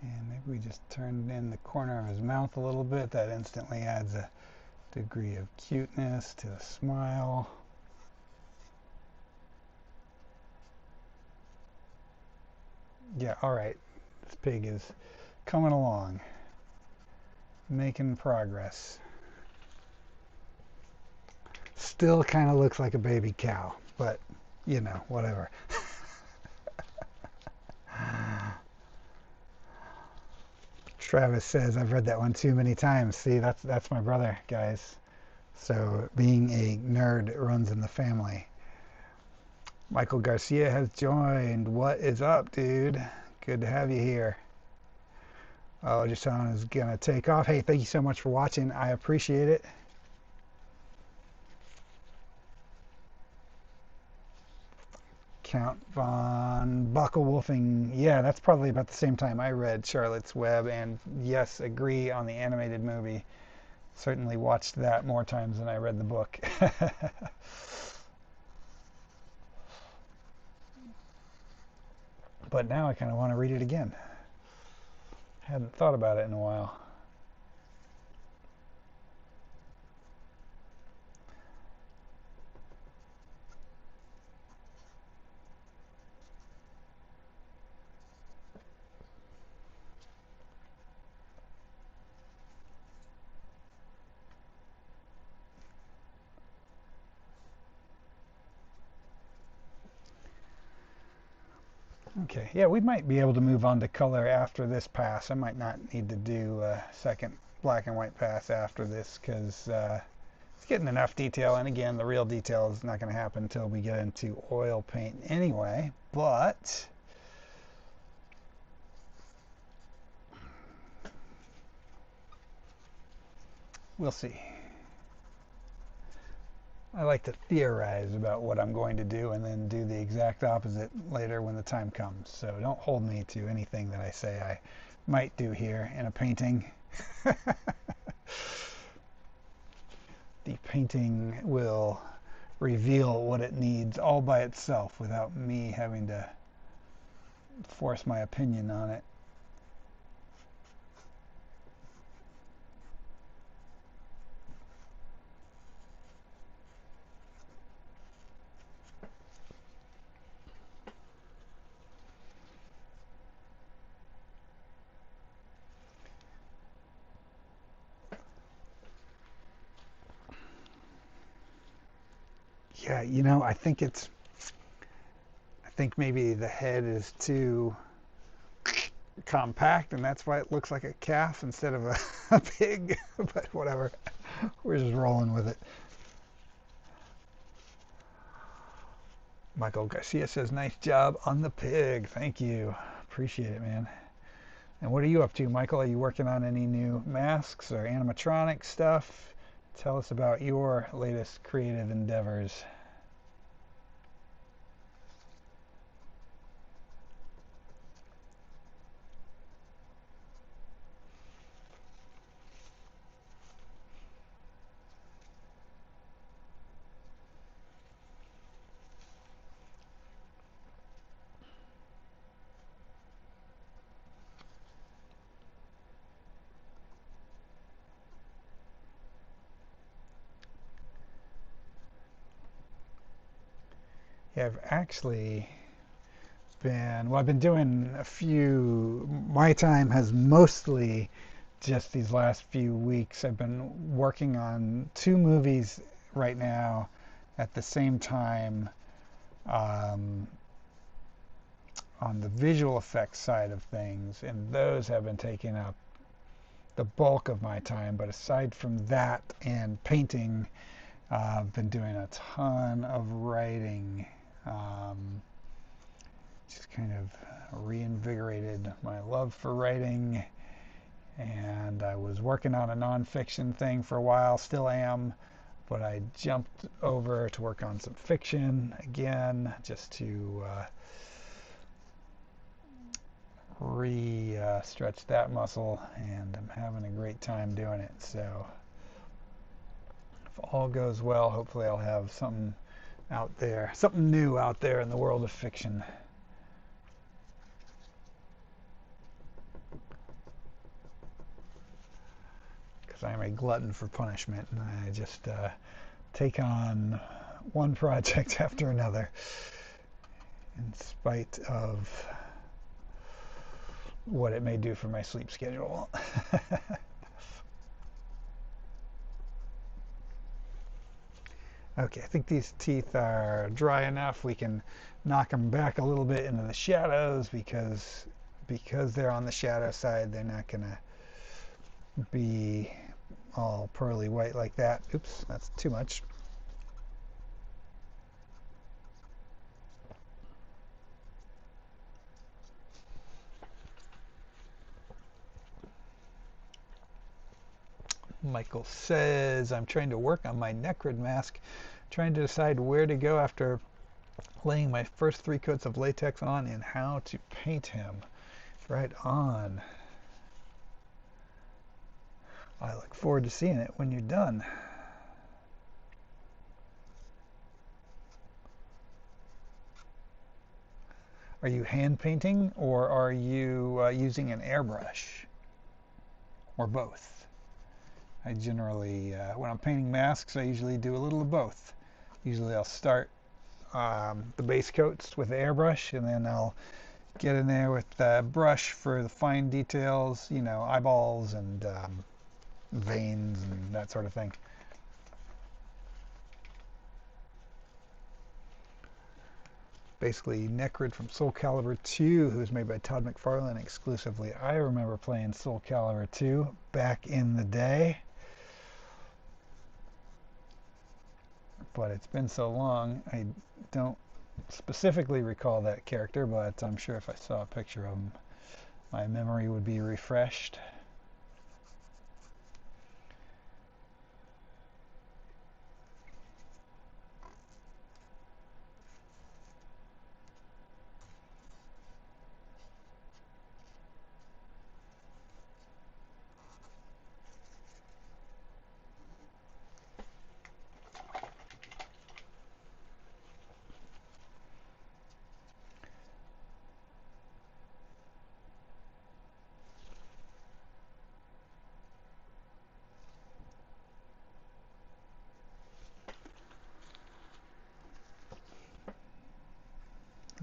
And maybe we just turned in the corner of his mouth a little bit. That instantly adds a degree of cuteness to the smile. Yeah, all right. This pig is coming along, making progress. Still kind of looks like a baby cow, but you know, whatever. Travis says, I've read that one too many times. See, that's my brother, guys. So being a nerd runs in the family. Michael Garcia has joined. What is up, dude? Good to have you here. Oh, Jason is going to take off. Hey, thank you so much for watching. I appreciate it. Count von Bucklewolfing. Yeah, that's probably about the same time I read Charlotte's Web, and yes, agree on the animated movie. Certainly watched that more times than I read the book. But now I kind of want to read it again. Hadn't thought about it in a while. Okay, yeah, we might be able to move on to color after this pass. I might not need to do a second black and white pass after this because it's getting enough detail. And again, the real detail is not going to happen until we get into oil paint anyway. But we'll see. I like to theorize about what I'm going to do and then do the exact opposite later when the time comes. So don't hold me to anything that I say I might do here in a painting. The painting will reveal what it needs all by itself without me having to force my opinion on it. Yeah, you know, I think maybe the head is too compact and that's why it looks like a calf instead of a pig. But whatever, we're just rolling with it. Michael Garcia says, nice job on the pig. Thank you. Appreciate it, man. And what are you up to, Michael? Are you working on any new masks or animatronic stuff? Tell us about your latest creative endeavors. I've actually I've been doing a few, my time has mostly just these last few weeks. I've been working on 2 movies right now at the same time, um, on the visual effects side of things, and those have been taking up the bulk of my time. But aside from that and painting, I've been doing a ton of writing. Just kind of reinvigorated my love for writing. And I was working on a nonfiction thing for a while, still am, but I jumped over to work on some fiction again, just to stretch that muscle, and I'm having a great time doing it. So if all goes well, hopefully I'll have something out there, something new out there in the world of fiction. Because I'm a glutton for punishment, and I just take on one project after another in spite of what it may do for my sleep schedule. Okay, I think these teeth are dry enough. We can knock them back a little bit into the shadows, because they're on the shadow side, they're not going to be all pearly white like that. Oops, that's too much. Michael says, I'm trying to work on my Necrid mask, trying to decide where to go after laying my first 3 coats of latex on and how to paint him. Right on. I look forward to seeing it when you're done. Are you hand painting, or are you using an airbrush, or both? I generally, when I'm painting masks, I usually do a little of both. Usually I'll start the base coats with the airbrush, and then I'll get in there with the brush for the fine details, you know, eyeballs and veins and that sort of thing. Basically, Necrid from Soul Calibur 2, who's made by Todd McFarlane exclusively. I remember playing Soul Calibur 2 back in the day, but it's been so long, I don't specifically recall that character, but I'm sure if I saw a picture of him, my memory would be refreshed.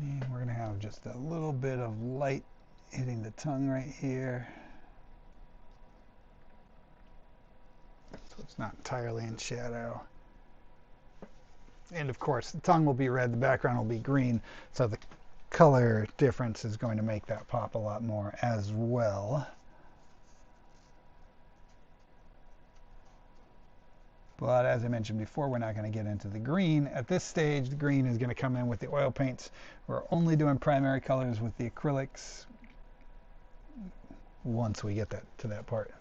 And we're going to have just a little bit of light hitting the tongue right here, so it's not entirely in shadow. And of course, the tongue will be red, the background will be green, so the color difference is going to make that pop a lot more as well. But as I mentioned before, we're not going to get into the green. At this stage, the green is going to come in with the oil paints. We're only doing primary colors with the acrylics once we get to that part.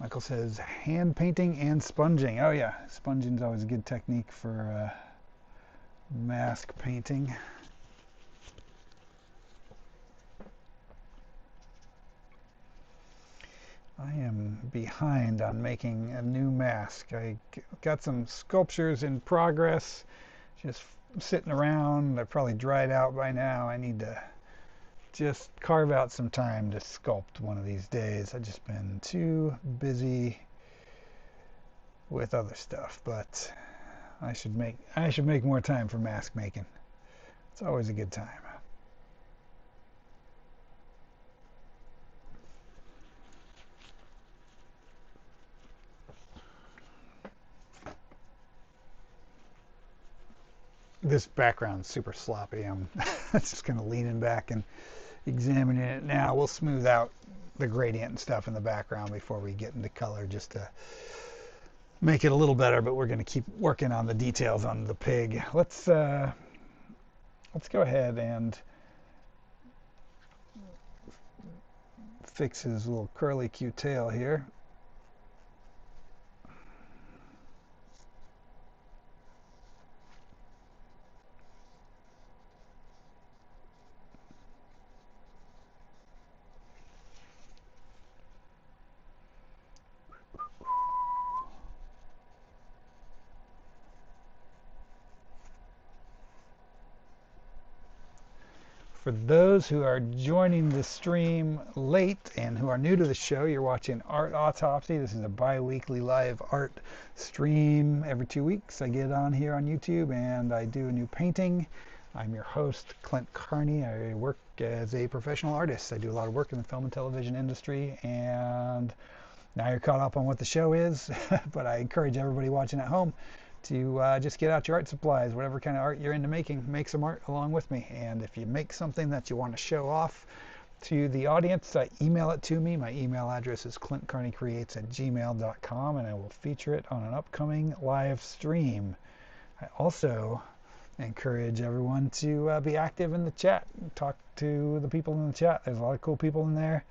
Michael says, hand painting and sponging. Oh yeah, sponging is always a good technique for mask painting. I am behind on making a new mask. I got some sculptures in progress, just sitting around. They're probably dried out by now. I need to just carve out some time to sculpt one of these days. I've just been too busy with other stuff, but I should make more time for mask making. It's always a good time. This background's super sloppy. I'm just kind of leaning back and examining it now. We'll smooth out the gradient and stuff in the background before we get into color, just to make it a little better, but we're going to keep working on the details on the pig. Let's go ahead and fix his little curly cute tail here. For those who are joining the stream late and who are new to the show, you're watching Art Autopsy. This is a bi-weekly live art stream. Every 2 weeks I get on here on YouTube and I do a new painting. I'm your host, Clint Carney. I work as a professional artist. I do a lot of work in the film and television industry, and now you're caught up on what the show is. But I encourage everybody watching at home to just get out your art supplies, whatever kind of art you're into making, make some art along with me. And if you make something that you want to show off to the audience, email it to me. My email address is clintcarneycreates@gmail.com, and I will feature it on an upcoming live stream. I also encourage everyone to be active in the chat. Talk to the people in the chat. There's a lot of cool people in there.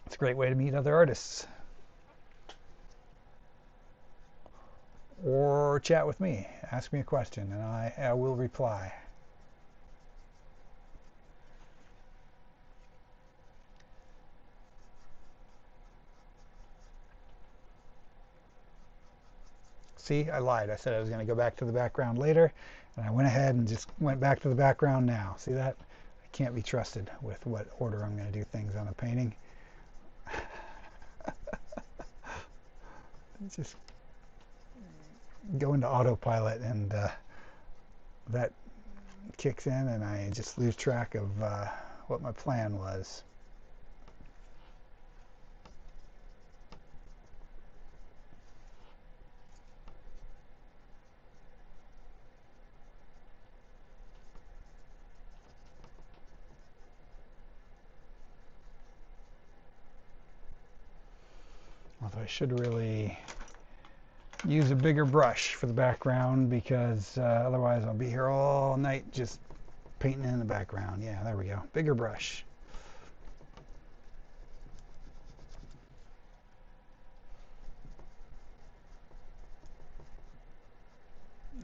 It's a great way to meet other artists. Or chat with me. Ask me a question and I will reply. See, I lied. I said I was going to go back to the background later, and I went ahead and just went back to the background now. See that? I can't be trusted with what order I'm going to do things on a painting. Just go into autopilot and that kicks in and I just lose track of what my plan was. Although I should really use a bigger brush for the background, because otherwise I'll be here all night just painting in the background. Yeah, there we go. Bigger brush.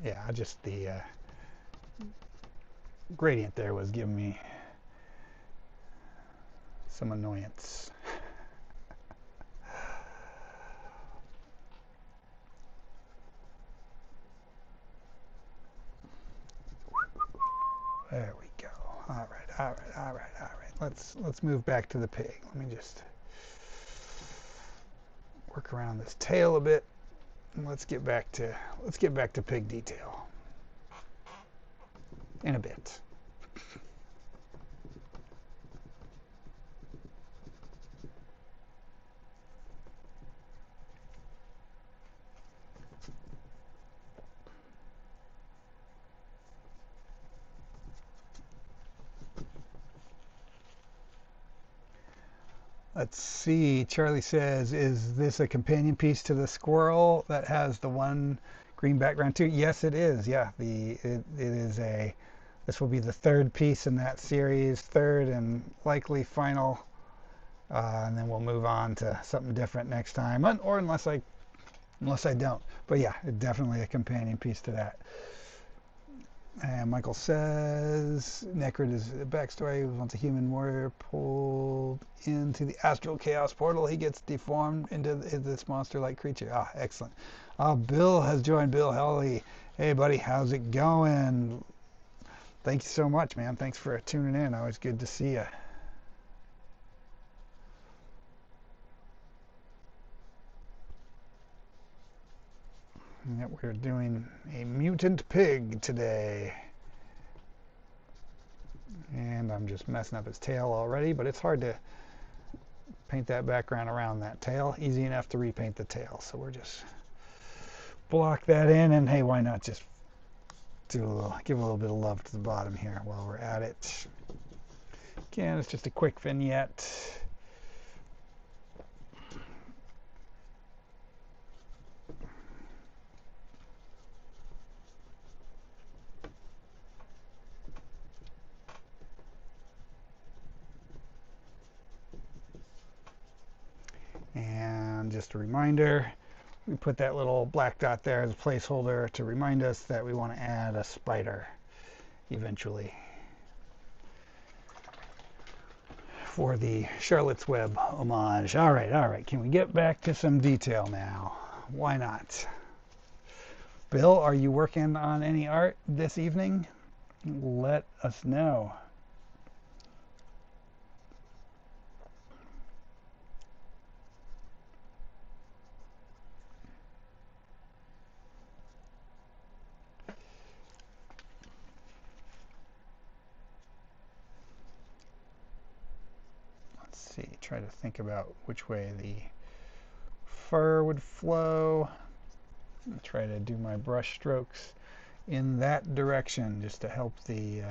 Yeah, just the gradient there was giving me some annoyance. There we go. All right. Let's move back to the pig. Let me just work around this tail a bit, and let's get back to pig detail in a bit. Let's see. Charlie says, is this a companion piece to the squirrel that has the one green background too? Yes, it is. Yeah, it is a. This will be the third piece in that series, third and likely final, and then we'll move on to something different next time, or unless I don't. But yeah, it's definitely a companion piece to that. And Michael says, Necrid is a backstory. Once a human warrior pulled into the astral chaos portal, he gets deformed into this monster-like creature. Ah, excellent. Bill has joined. Bill Helly. Hey, buddy, how's it going? Thank you so much, man. Thanks for tuning in. Always good to see you. that we're doing a mutant pig today. And I'm just messing up his tail already, but it's hard to paint that background around that tail. Easy enough to repaint the tail. So we're just block that in, and hey, why not just give a little bit of love to the bottom here while we're at it. Again, it's just a quick vignette. And just a reminder, we put that little black dot there as a placeholder to remind us that we want to add a spider eventually for the Charlotte's Web homage. All right. Can we get back to some detail now? Why not? Bill, are you working on any art this evening? Let us know. Let's see, try to think about which way the fur would flow. I'll try to do my brush strokes in that direction just to help the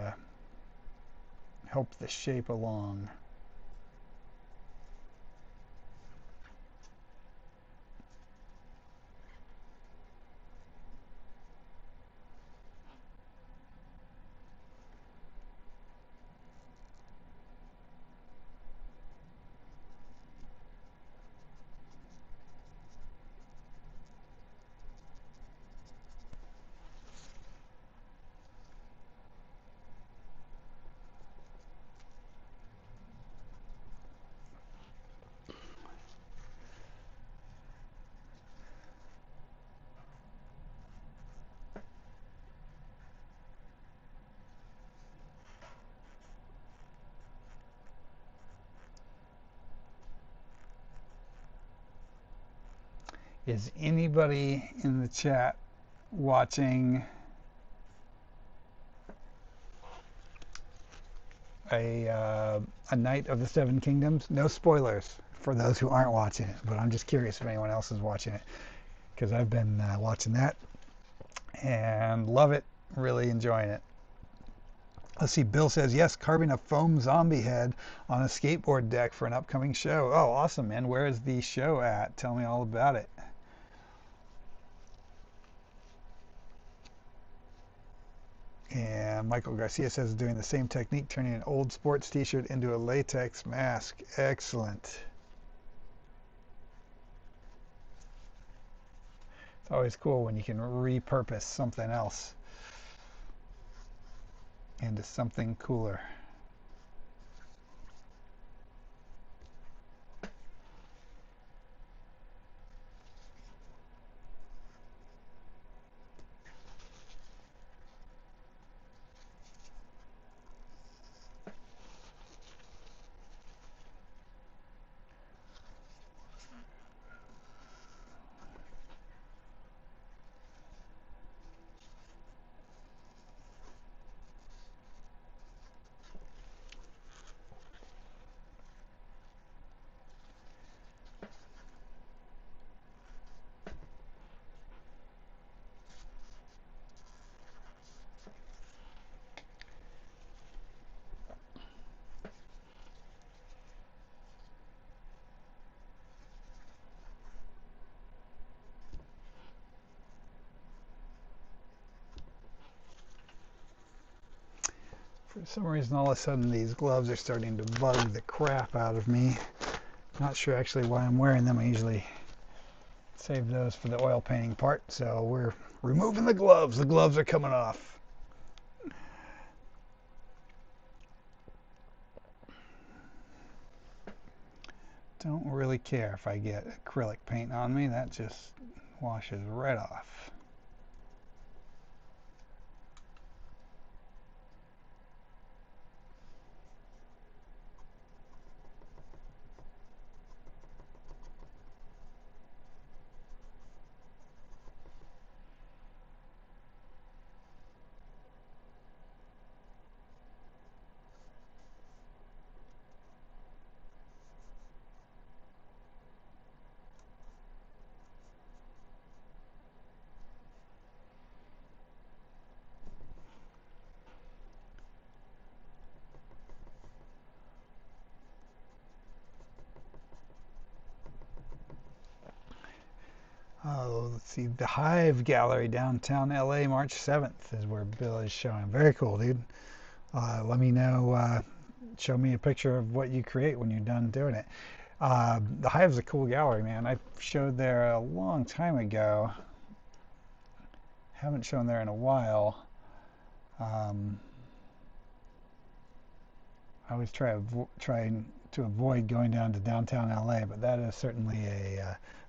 shape along. Is anybody in the chat watching a Knight of the Seven Kingdoms? No spoilers for those who aren't watching it, but I'm just curious if anyone else is watching it, because I've been watching that and love it, really enjoying it. Let's see, Bill says, yes, carving a foam zombie head on a skateboard deck for an upcoming show. Oh, awesome, man. Where is the show at? Tell me all about it. And Michael Garcia says doing the same technique, turning an old sports t-shirt into a latex mask. Excellent. It's always cool when you can repurpose something else into something cooler. For some reason, all of a sudden, these gloves are starting to bug the crap out of me. Not sure actually why I'm wearing them. I usually save those for the oil painting part. So we're removing the gloves. The gloves are coming off. Don't really care if I get acrylic paint on me. That just washes right off. Oh, let's see. The Hive Gallery, downtown LA, March 7th is where Bill is showing. Very cool, dude. Let me know. Show me a picture of what you create when you're done doing it. The Hive's a cool gallery, man. I showed there a long time ago. Haven't shown there in a while. Um, I always trying to avoid going down to downtown LA, but that is certainly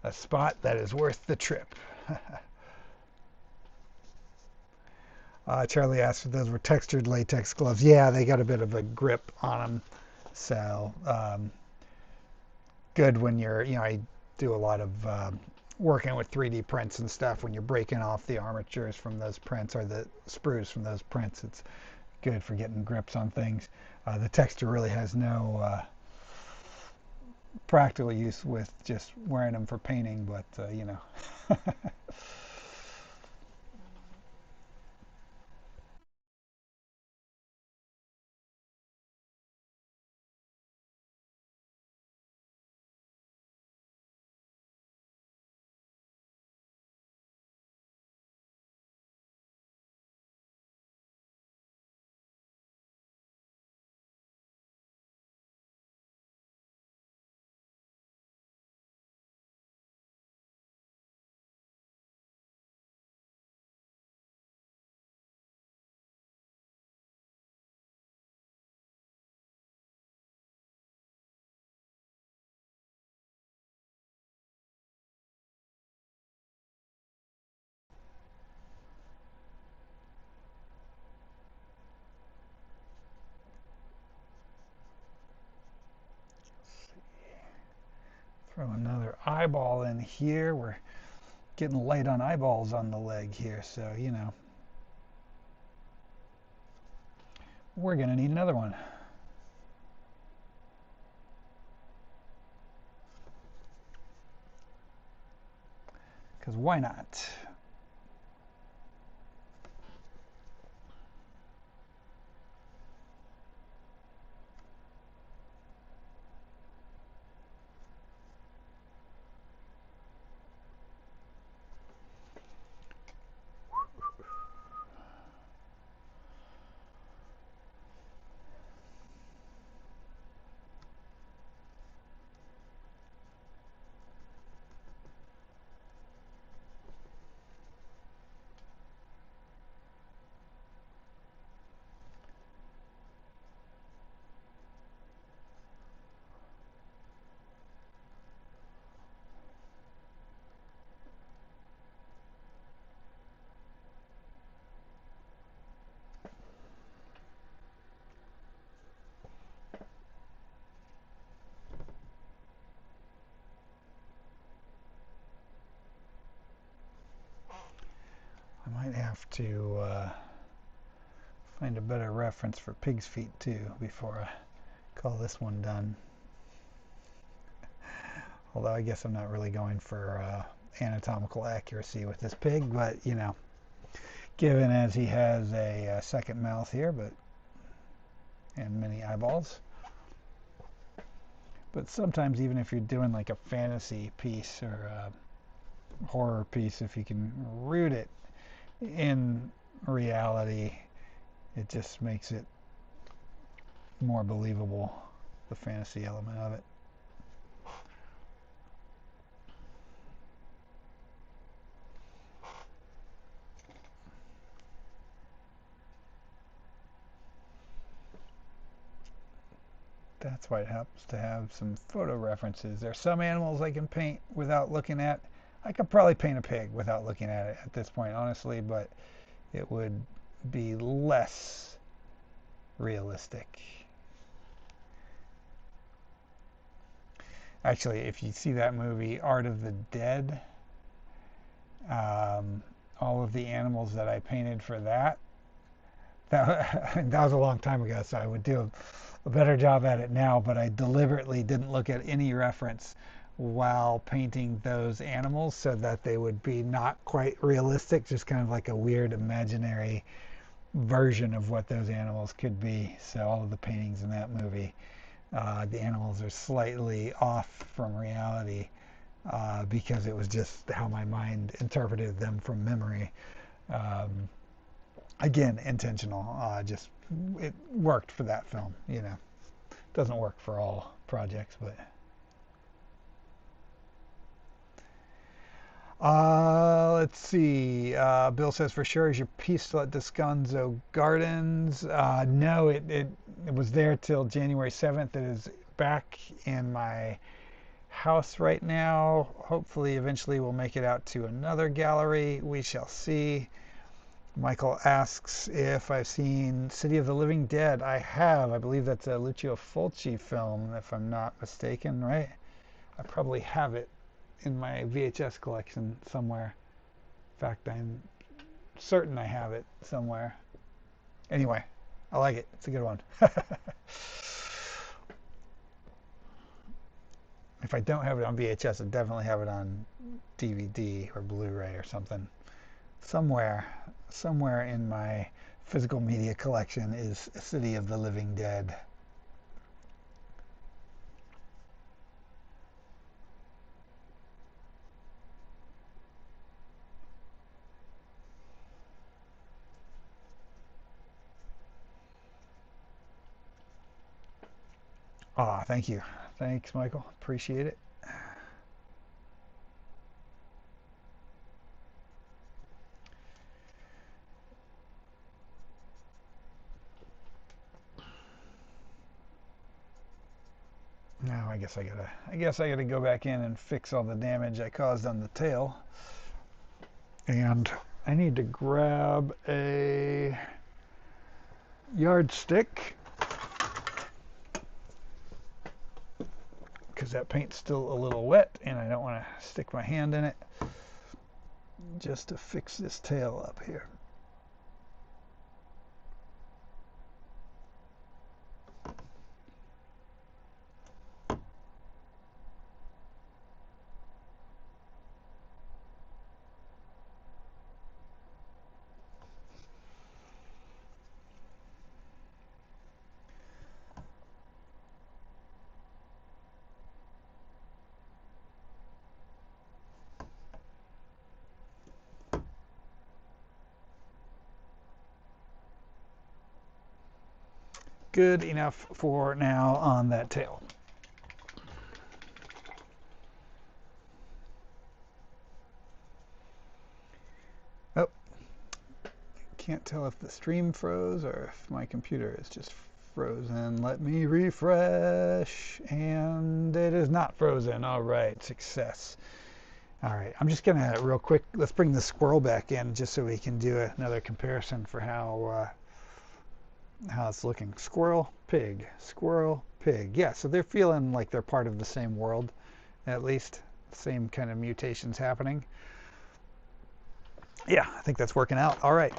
a spot that is worth the trip. Charlie asked if those were textured latex gloves. Yeah, they got a bit of a grip on them. So good when you're, I do a lot of working with 3D prints and stuff. When you're breaking off the armatures from those prints or the sprues from those prints, it's good for getting grips on things. The texture really has no practical use with just wearing them for painting, but throw another eyeball in here. We're getting light on eyeballs on the leg here, so we're gonna need another one. Because why not? I might have to find a better reference for pig's feet too before I call this one done. Although I guess I'm not really going for anatomical accuracy with this pig, but given as he has a second mouth here, and many eyeballs. But sometimes even if you're doing like a fantasy piece or a horror piece, if you can root it in reality, it just makes it more believable, the fantasy element of it. That's why it helps to have some photo references. There are some animals I can paint without looking at. I could probably paint a pig without looking at it at this point, honestly, but it would be less realistic. Actually, if you see that movie, Art of the Dead, all of the animals that I painted for that was a long time ago, so I would do a better job at it now, but I deliberately didn't look at any reference while painting those animals so that they would be not quite realistic, just kind of like a weird imaginary version of what those animals could be. So all of the paintings in that movie, the animals are slightly off from reality because it was just how my mind interpreted them from memory. Um, Again, intentional. Just it worked for that film. Doesn't work for all projects, but. Let's see. Bill says, for sure, is your piece still at Descanso Gardens? No, it was there till January 7th. It is back in my house right now. Hopefully, eventually, we'll make it out to another gallery. We shall see. Michael asks if I've seen City of the Living Dead. I have. I believe that's a Lucio Fulci film, if I'm not mistaken, right? I probably have it in my VHS collection somewhere. In fact, I'm certain I have it somewhere. Anyway, I like it. It's a good one. If I don't have it on VHS, I definitely have it on DVD or Blu-ray or something. Somewhere in my physical media collection is City of the Living Dead. Thank you. Thanks, Michael. Appreciate it. Now I gotta go back in and fix all the damage I caused on the tail. And I need to grab a yardstick because that paint's still a little wet and I don't want to stick my hand in it, just to fix this tail up here. Good enough for now on that tail. Oh, can't tell if the stream froze or if my computer is just frozen. Let me refresh, and it is not frozen. All right, success. All right, I'm just gonna real quick, let's bring the squirrel back in just so we can do another comparison for how it's looking. Squirrel, pig, squirrel, pig. Yeah, so they're feeling like they're part of the same world, at least. Same kind of mutations happening. Yeah, I think that's working out. All right.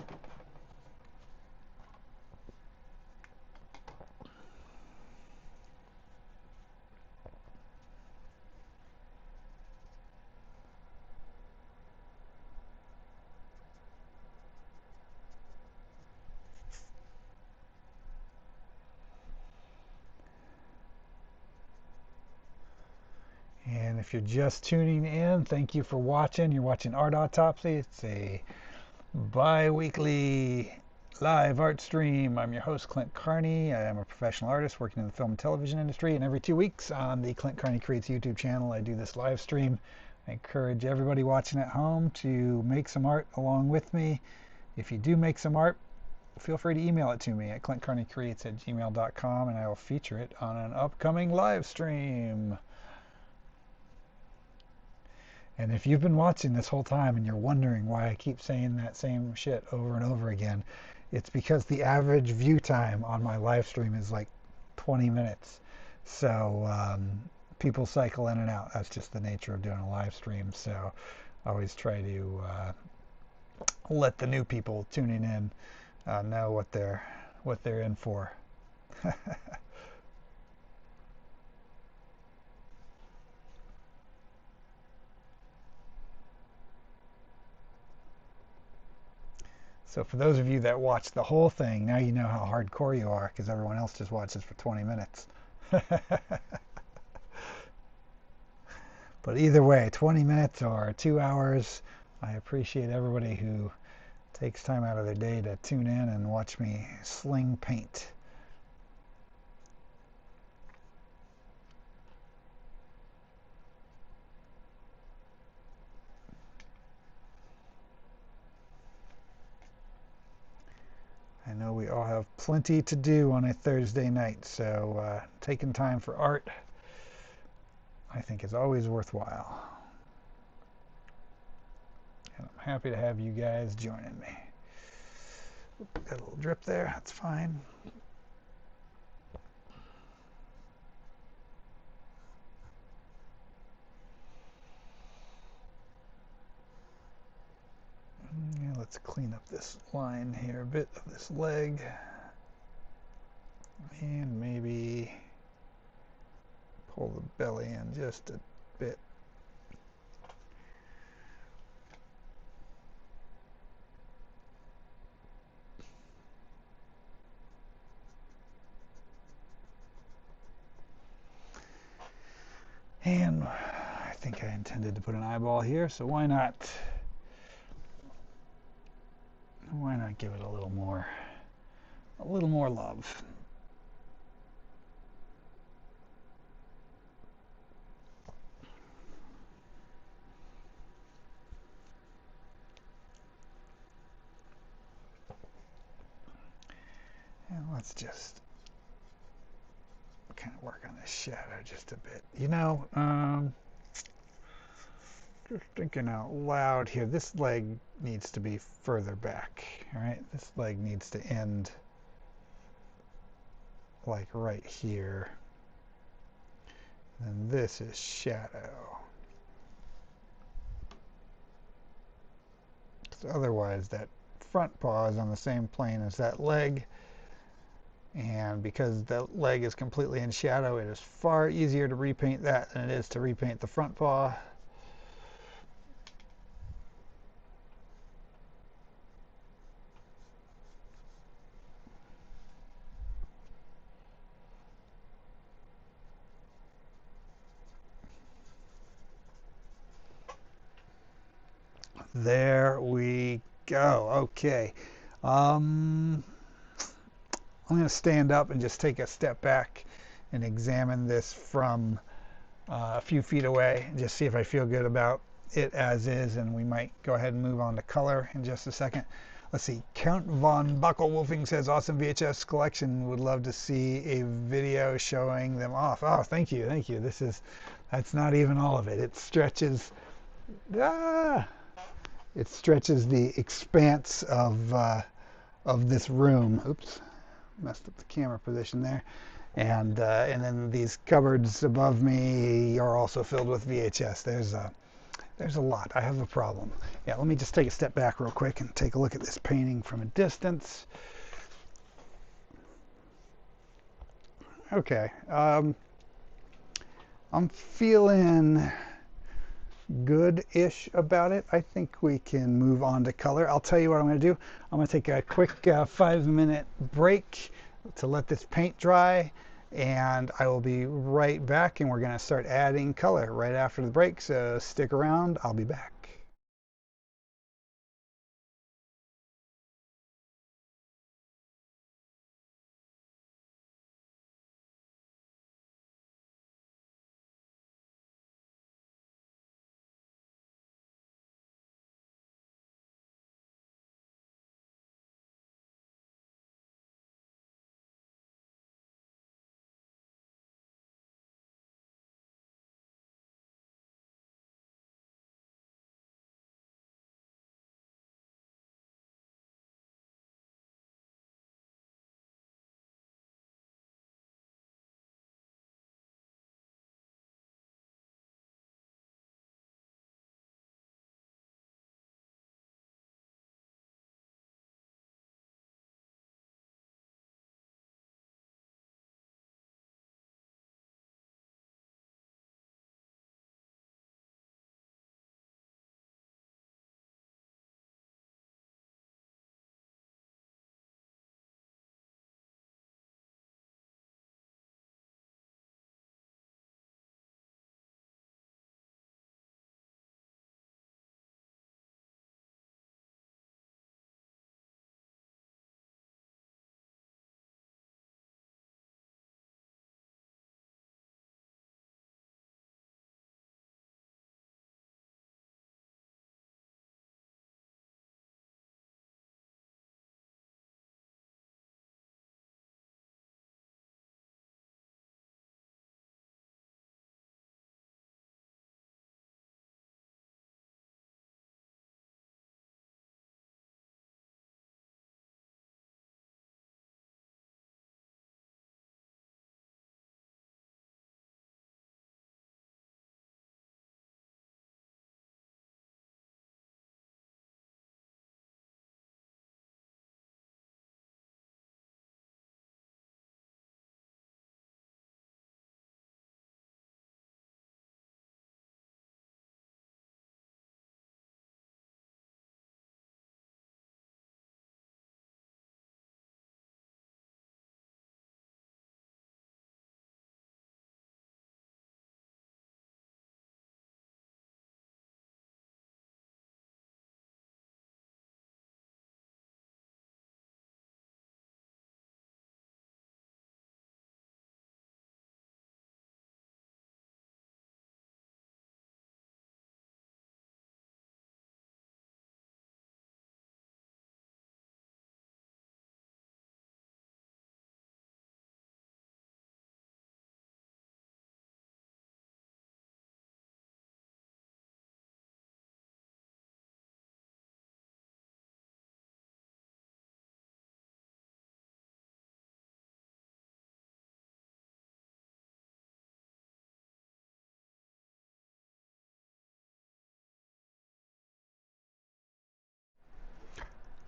And if you're just tuning in, thank you for watching. You're watching Art Autopsy. It's a bi-weekly live art stream. I'm your host, Clint Carney. I am a professional artist working in the film and television industry. And every 2 weeks on the Clint Carney Creates YouTube channel, I do this live stream. I encourage everybody watching at home to make some art along with me. If you do make some art, feel free to email it to me at clintcarneycreates@gmail.com, and I will feature it on an upcoming live stream. And if you've been watching this whole time and you're wondering why I keep saying that same shit over and over again, it's because the average view time on my live stream is like 20 minutes. So people cycle in and out. That's just the nature of doing a live stream. So I always try to let the new people tuning in know what they're in for. So for those of you that watch the whole thing, now you know how hardcore you are, because everyone else just watches for 20 minutes. But either way, 20 minutes or 2 hours, I appreciate everybody who takes time out of their day to tune in and watch me sling paint. I know we all have plenty to do on a Thursday night, so taking time for art, I think, is always worthwhile. And I'm happy to have you guys joining me. Got a little drip there, that's fine. Yeah, let's clean up this line here a bit of this leg. And maybe pull the belly in just a bit. And I think I intended to put an eyeball here, so why not give it a little more love. And let's just kind of work on this shadow just a bit. You know, just thinking out loud here, this leg needs to be further back, all right? This leg needs to end like right here. And this is shadow. Because otherwise that front paw is on the same plane as that leg. And because the leg is completely in shadow, it is far easier to repaint that than it is to repaint the front paw. There we go. Okay. I'm going to stand up and just take a step back and examine this from a few feet away and just see if I feel good about it as is, and we might go ahead and move on to color in just a second. Let's see. Count von Buckelwolfing says, awesome VHS collection. Would love to see a video showing them off. Oh, thank you. Thank you. That's not even all of it. It stretches the expanse of this room. Oops, messed up the camera position there. And then these cupboards above me are also filled with VHS. There's a lot. I have a problem. Yeah, let me just take a step back real quick and take a look at this painting from a distance. Okay, I'm feeling good-ish about it. I think we can move on to color. I'll tell you what I'm going to do. I'm going to take a quick 5-minute break to let this paint dry, and I will be right back, and we're going to start adding color right after the break, so stick around. I'll be back.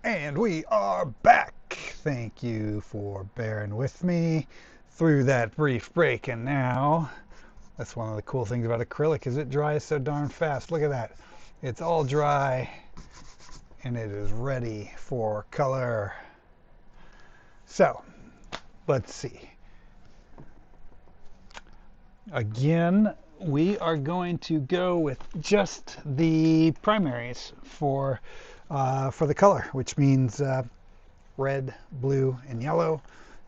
And we are back. Thank you for bearing with me through that brief break. And now, that's one of the cool things about acrylic is it dries so darn fast. Look at that. It's all dry and it is ready for color. So, let's see. Again, we are going to go with just the primaries for the color, which means red, blue, and yellow.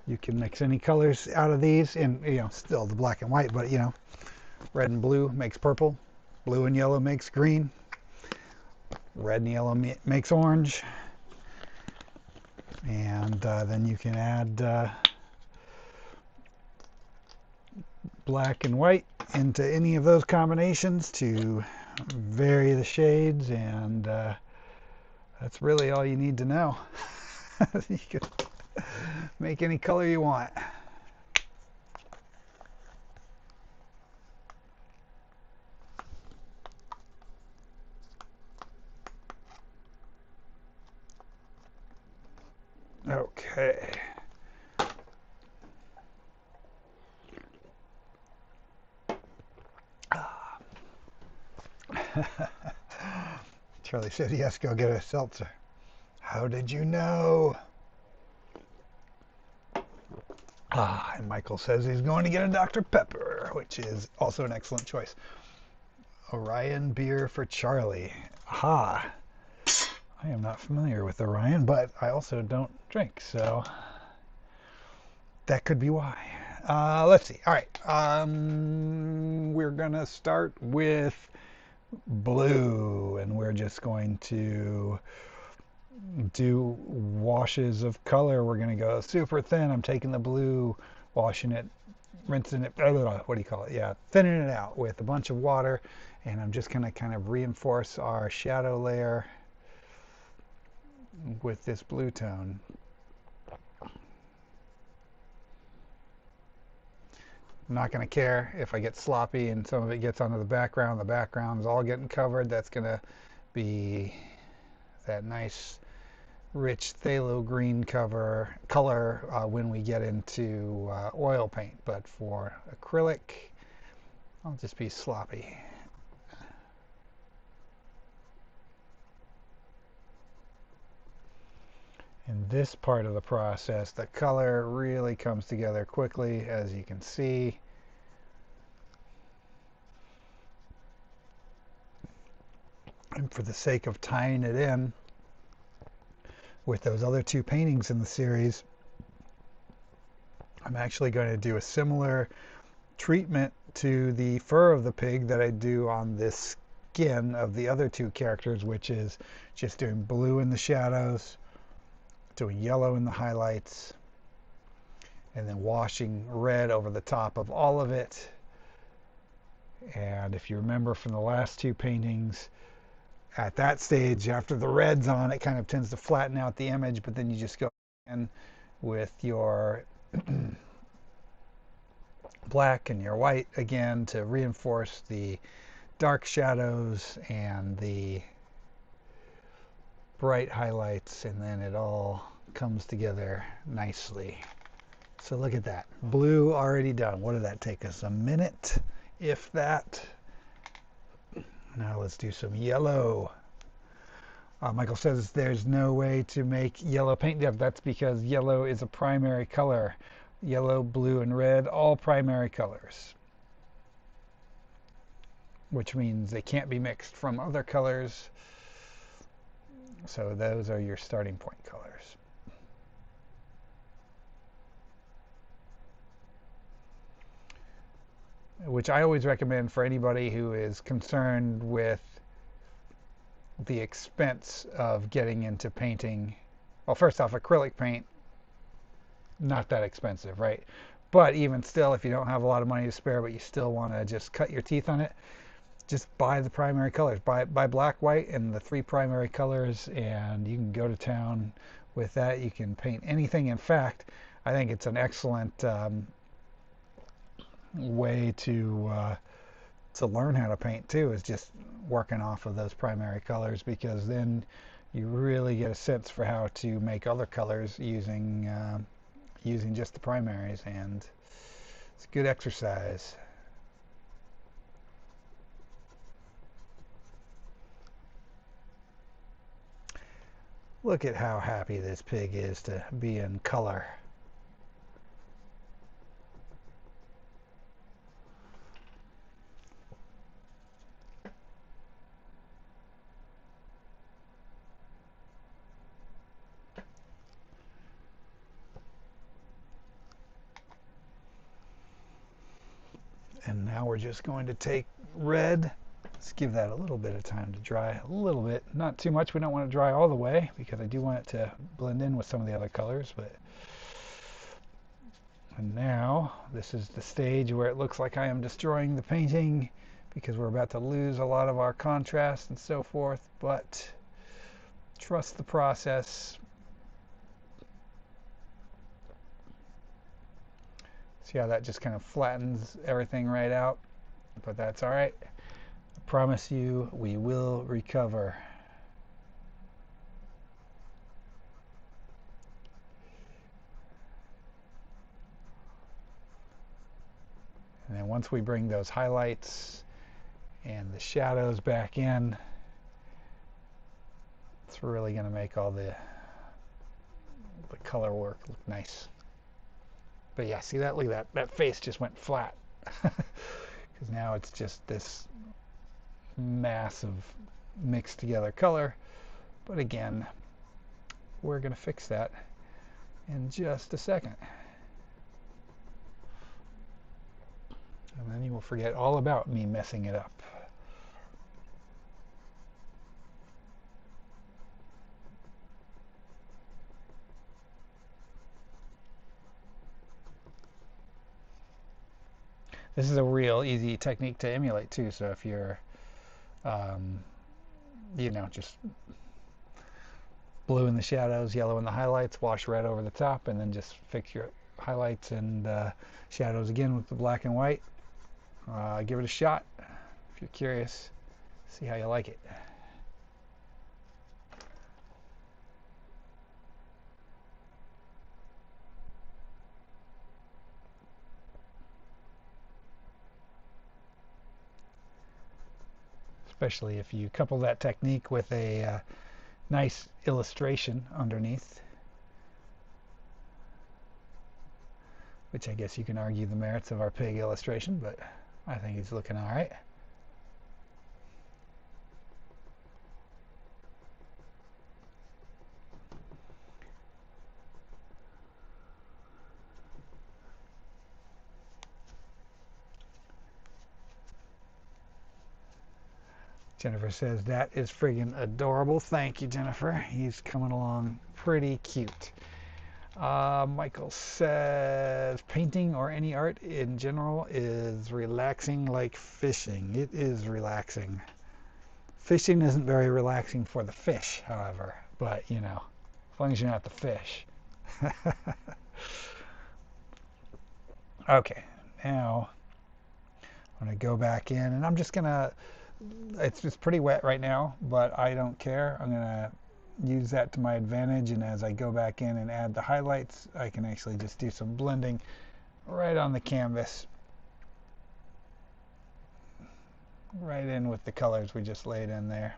You can mix any colors out of these, and still the black and white, but red and blue makes purple, blue and yellow makes green, red and yellow makes orange, and then you can add black and white into any of those combinations to vary the shades, and that's really all you need to know. You can make any color you want. Okay. Charlie said he has to go get a seltzer. How did you know? And Michael says he's going to get a Dr. Pepper, which is also an excellent choice. Orion beer for Charlie. I am not familiar with Orion, but I also don't drink, so that could be why. Let's see. All right. We're going to start with blue, and we're just going to do washes of color. We're going to go super thin. I'm taking the blue, washing it, rinsing it, what do you call it? Yeah, thinning it out with a bunch of water, and I'm just going to kind of reinforce our shadow layer with this blue tone. I'm not going to care if I get sloppy and some of it gets onto the background. The background is all getting covered. That's going to be that nice rich phthalo green color when we get into oil paint. But for acrylic, I'll just be sloppy. In this part of the process, the color really comes together quickly, as you can see. And for the sake of tying it in with those other two paintings in the series, I'm actually going to do a similar treatment to the fur of the pig that I do on this skin of the other two characters, which is just doing blue in the shadows, doing yellow in the highlights, and then washing red over the top of all of it. And if you remember from the last two paintings, at that stage, after the red's on, it kind of tends to flatten out the image, but then you just go in with your black and your white again to reinforce the dark shadows and the bright highlights, and then it all comes together nicely. So look at that. Blue already done. What did that take us? A minute, if that. Now let's do some yellow. Michael says there's no way to make yellow paint dip. That's because yellow is a primary color. Yellow, blue, and red, all primary colors, which means they can't be mixed from other colors. So those are your starting point colors. Which I always recommend for anybody who is concerned with the expense of getting into painting. Well, first off, acrylic paint, not that expensive, right? But even still, if you don't have a lot of money to spare, but you still want to just cut your teeth on it, just buy the primary colors. Buy black, white, and the three primary colors, and you can go to town with that. You can paint anything. In fact, I think it's an excellent way to learn how to paint too, is just working off of those primary colors, because then you really get a sense for how to make other colors using using just the primaries, and it's a good exercise. Look at how happy this pig is to be in color. And now we're just going to take red. Let's give that a little bit of time to dry, a little bit, not too much. We don't want to dry all the way because I do want it to blend in with some of the other colors. And now this is the stage where it looks like I am destroying the painting because we're about to lose a lot of our contrast and so forth, but trust the process. See how that just kind of flattens everything right out? But that's all right. I promise you, we will recover. And then once we bring those highlights and the shadows back in, it's really going to make all the color work look nice. But yeah, see that? Look at that. That face just went flat. Because now it's just this mass of mixed together color. But again, we're going to fix that in just a second. And then you will forget all about me messing it up. This is a real easy technique to emulate too. So if you're, you know, just blue in the shadows, yellow in the highlights, wash red over the top, and then just fix your highlights and shadows again with the black and white. Give it a shot if you're curious. See how you like it. Especially if you couple that technique with a nice illustration underneath, which I guess you can argue the merits of our pig illustration, but I think he's looking all right. Jennifer says, that is friggin' adorable. Thank you, Jennifer. He's coming along pretty cute. Michael says, painting or any art in general is relaxing like fishing. It is relaxing. Fishing isn't very relaxing for the fish, however, but you know, as long as you're not the fish. Okay, now I'm going to go back in, and I'm just going to, it's just pretty wet right now, but I don't care. I'm going to use that to my advantage, and as I go back in and add the highlights, I can actually just do some blending right on the canvas, right in with the colors we just laid in there.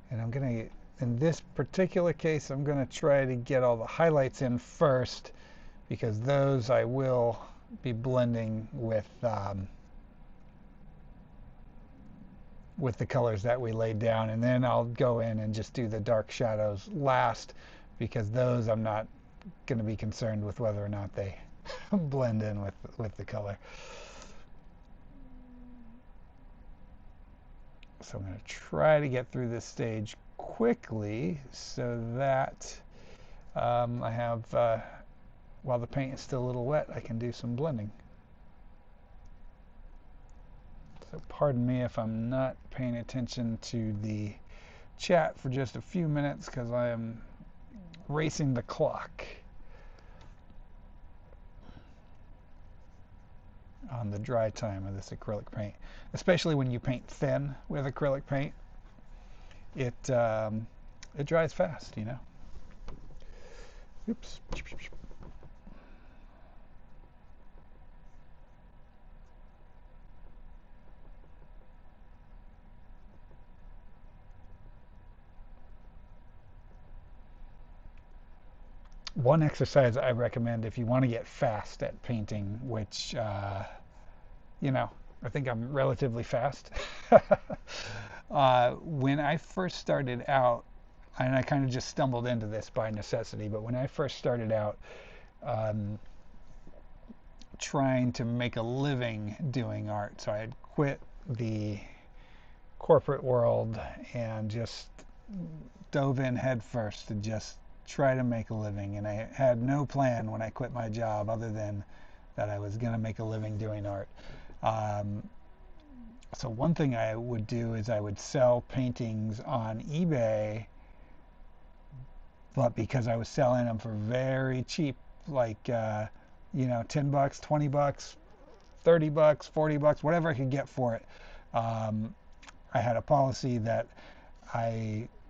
And I'm going to, in this particular case, I'm going to try to get all the highlights in first, because those I will be blending with the colors that we laid down, and then I'll go in and just do the dark shadows last, because those I'm not going to be concerned with whether or not they blend in with the color. So I'm going to try to get through this stage quickly so that I have, while the paint is still a little wet, I can do some blending. So pardon me if I'm not paying attention to the chat for just a few minutes because I am racing the clock on the dry time of this acrylic paint. Especially when you paint thin with acrylic paint, it dries fast, you know. Oops. One exercise I recommend if you want to get fast at painting, which, you know, I think I'm relatively fast. When I first started out, and I kind of just stumbled into this by necessity, but when I first started out um, trying to make a living doing art, so I had quit the corporate world and just dove in headfirst to just try to make a living. And I had no plan when I quit my job other than that I was going to make a living doing art. Um, so one thing I would do is I would sell paintings on eBay, but because I was selling them for very cheap, like you know, $10, $20, $30, $40, whatever I could get for it. Um, I had a policy that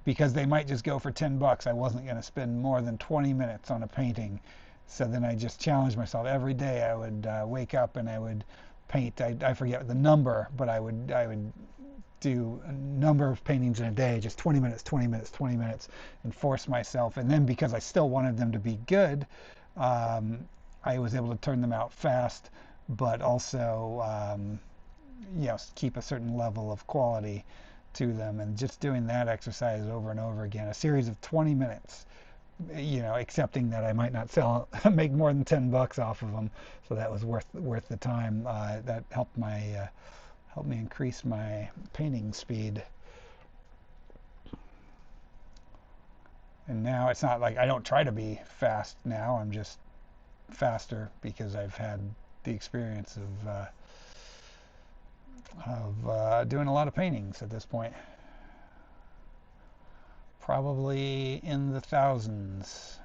because they might just go for $10, I wasn't going to spend more than 20 minutes on a painting. So then I just challenged myself every day. I would wake up and I would paint. I forget the number, but I would do a number of paintings in a day, just 20 minutes, 20 minutes, 20 minutes, and force myself. And then because I still wanted them to be good, um, I was able to turn them out fast, but also you know, keep a certain level of quality to them. And just doing that exercise over and over again, a series of 20 minutes, you know, accepting that I might not make more than $10 off of them, so that was worth the time. That helped me increase my painting speed. And now it's not like I don't try to be fast now. I'm just faster because I've had the experience of doing a lot of paintings at this point. Probably in the thousands.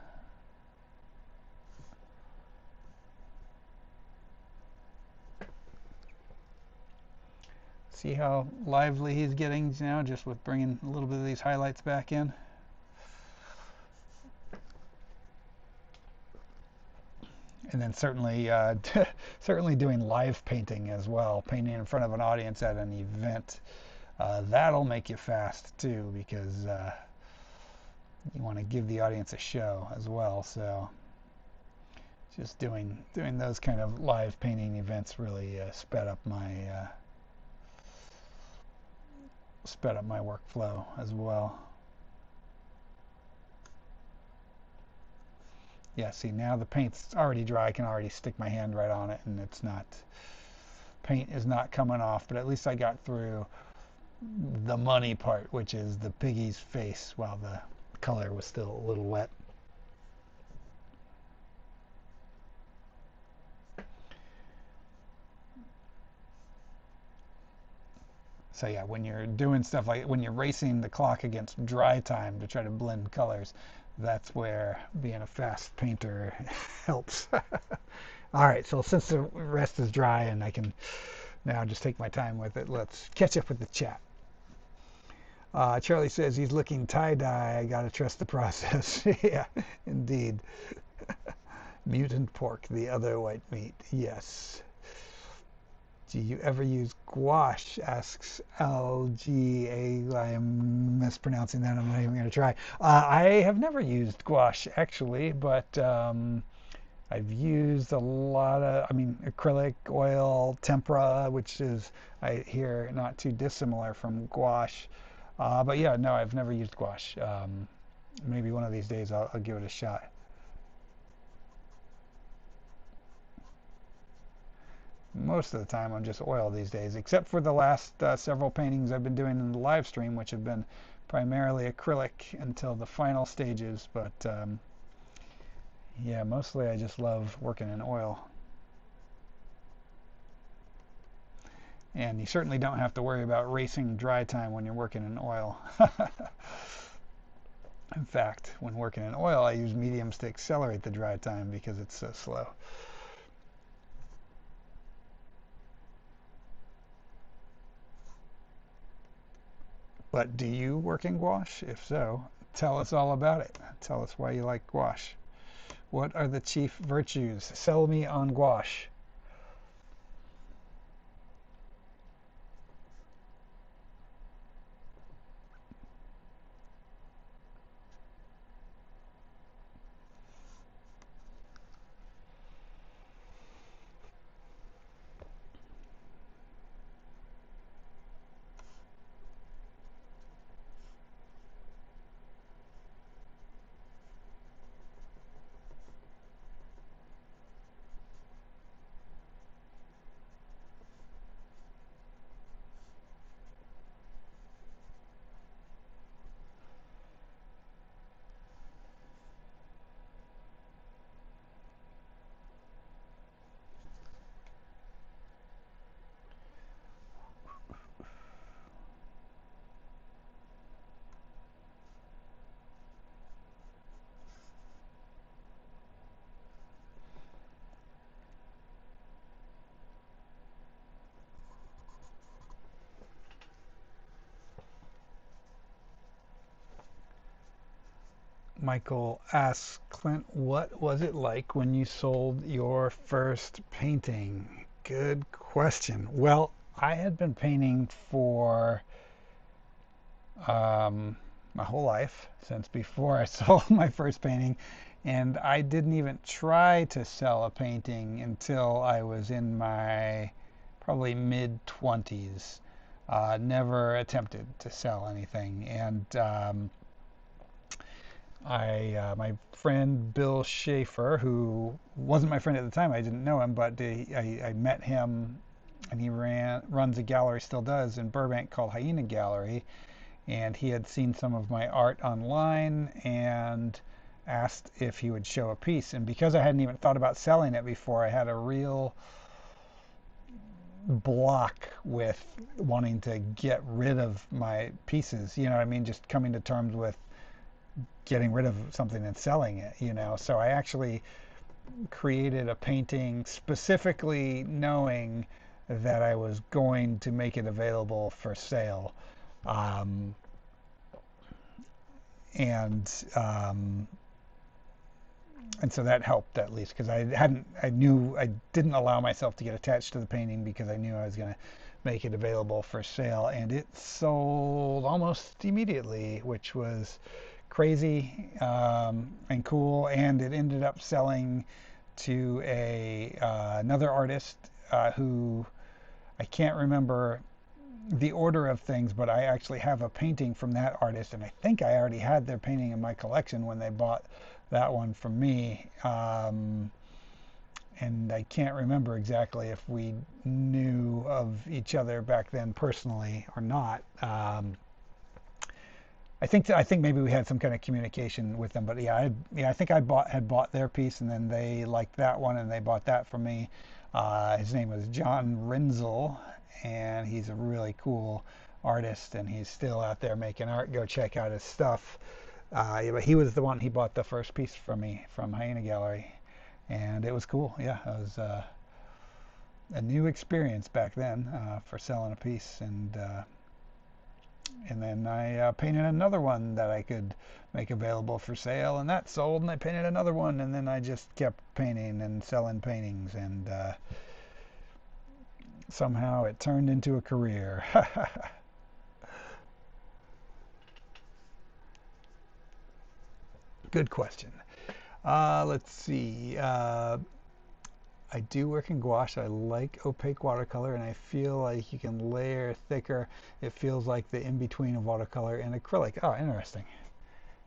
See how lively he's getting now, just with bringing a little bit of these highlights back in. And then certainly, certainly doing live painting as well, painting in front of an audience at an event. That'll make you fast too, because you want to give the audience a show as well. So just doing those kind of live painting events really sped up my workflow as well. Yeah, see, now the paint's already dry. I can already stick my hand right on it, and paint is not coming off, but at least I got through the money part, which is the piggy's face, while the color was still a little wet. So yeah, when you're doing stuff like when you're racing the clock against dry time to try to blend colors, that's where being a fast painter helps. All right, so since the rest is dry and I can now just take my time with it, let's catch up with the chat. Charlie says he's looking tie-dye. I gotta trust the process. Yeah, indeed. Mutant pork, the other white meat. Yes. Do you ever use gouache? Asks LGA. I am mispronouncing that. I'm not even going to try. I have never used gouache actually, but I've used a lot of, I mean, acrylic, oil, tempera, which is, I hear, not too dissimilar from gouache. But yeah, no, I've never used gouache. Maybe one of these days I'll give it a shot. Most of the time I'm just oil these days, except for the last several paintings I've been doing in the live stream, which have been primarily acrylic until the final stages. But yeah, mostly I just love working in oil. And you certainly don't have to worry about racing dry time when you're working in oil. In fact, when working in oil, I use mediums to accelerate the dry time because it's so slow. But do you work in gouache? If so, tell us all about it. Tell us why you like gouache. What are the chief virtues? Sell me on gouache. Michael asks Clint, what was it like when you sold your first painting? Good question. Well, I had been painting for my whole life, since before I sold my first painting, and I didn't even try to sell a painting until I was in my probably mid 20s. Never attempted to sell anything, and my friend Bill Schaefer, who wasn't my friend at the time, I didn't know him, but I met him, and he runs a gallery, still does, in Burbank called Hyena Gallery, and he had seen some of my art online and asked if he would show a piece. And because I hadn't even thought about selling it before, I had a real block with wanting to get rid of my pieces. You know what I mean? Just coming to terms with getting rid of something and selling it, you know. So I actually created a painting specifically knowing that I was going to make it available for sale. Um, and um, and so that helped, at least, because I knew I didn't allow myself to get attached to the painting because I knew I was going to make it available for sale, and it sold almost immediately, which was crazy, and cool. And it ended up selling to another artist, who I can't remember the order of things, but I actually have a painting from that artist, and I think I already had their painting in my collection when they bought that one from me. And I can't remember exactly if we knew of each other back then personally or not. I think maybe we had some kind of communication with them, but I think had bought their piece, and then they liked that one, and they bought that from me. His name was John Renzel, and he's a really cool artist, and he's still out there making art. Go check out his stuff. Yeah, but he was the one, he bought the first piece from me from Hyena Gallery, and it was cool. Yeah, it was a new experience back then, for selling a piece, and then I painted another one that I could make available for sale, and that sold, and I painted another one, and then I just kept painting and selling paintings, and somehow it turned into a career. Good question. Let's see. I do work in gouache. I like opaque watercolor, and I feel like you can layer thicker. It feels like the in-between of watercolor and acrylic. Oh, interesting.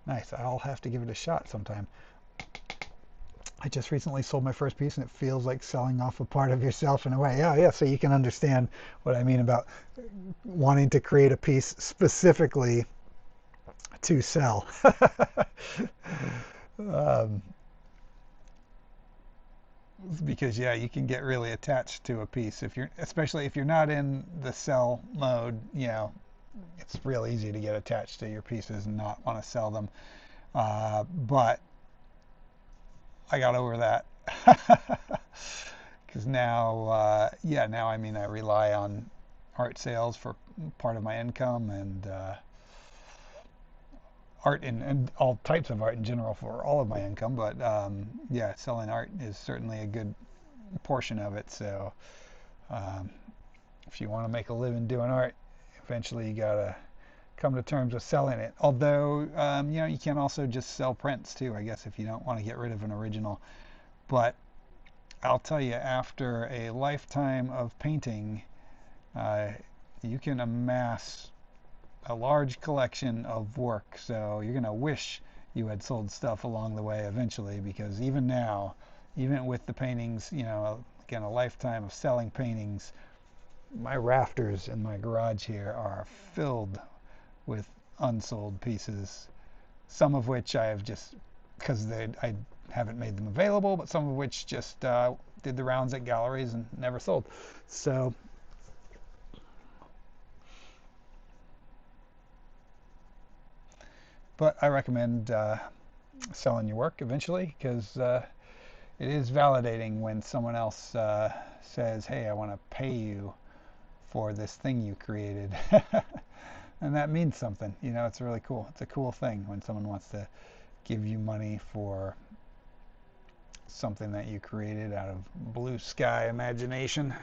Nice. I'll have to give it a shot sometime. I just recently sold my first piece, and it feels like selling off a part of yourself in a way. Yeah, yeah. So you can understand what I mean about wanting to create a piece specifically to sell. um, because yeah, you can get really attached to a piece if you're, especially if you're not in the sell mode. You know, it's real easy to get attached to your pieces and not want to sell them. But I got over that because now, yeah, now I mean I rely on art sales for part of my income, and art and all types of art in general for all of my income. But yeah, selling art is certainly a good portion of it. So um, if you want to make a living doing art, eventually you gotta come to terms with selling it. Although you know, you can also just sell prints too, I guess, if you don't want to get rid of an original. But I'll tell you, after a lifetime of painting, uh, you can amass a large collection of work. So you're going to wish you had sold stuff along the way eventually, because even now, even with the paintings, you know, again, a lifetime of selling paintings, my rafters in my garage here are filled with unsold pieces, some of which I have just, because I haven't made them available, but some of which just did the rounds at galleries and never sold. So but I recommend selling your work eventually, because it is validating when someone else says, hey, I want to pay you for this thing you created. And that means something. You know, it's really cool. It's a cool thing when someone wants to give you money for something that you created out of blue sky imagination.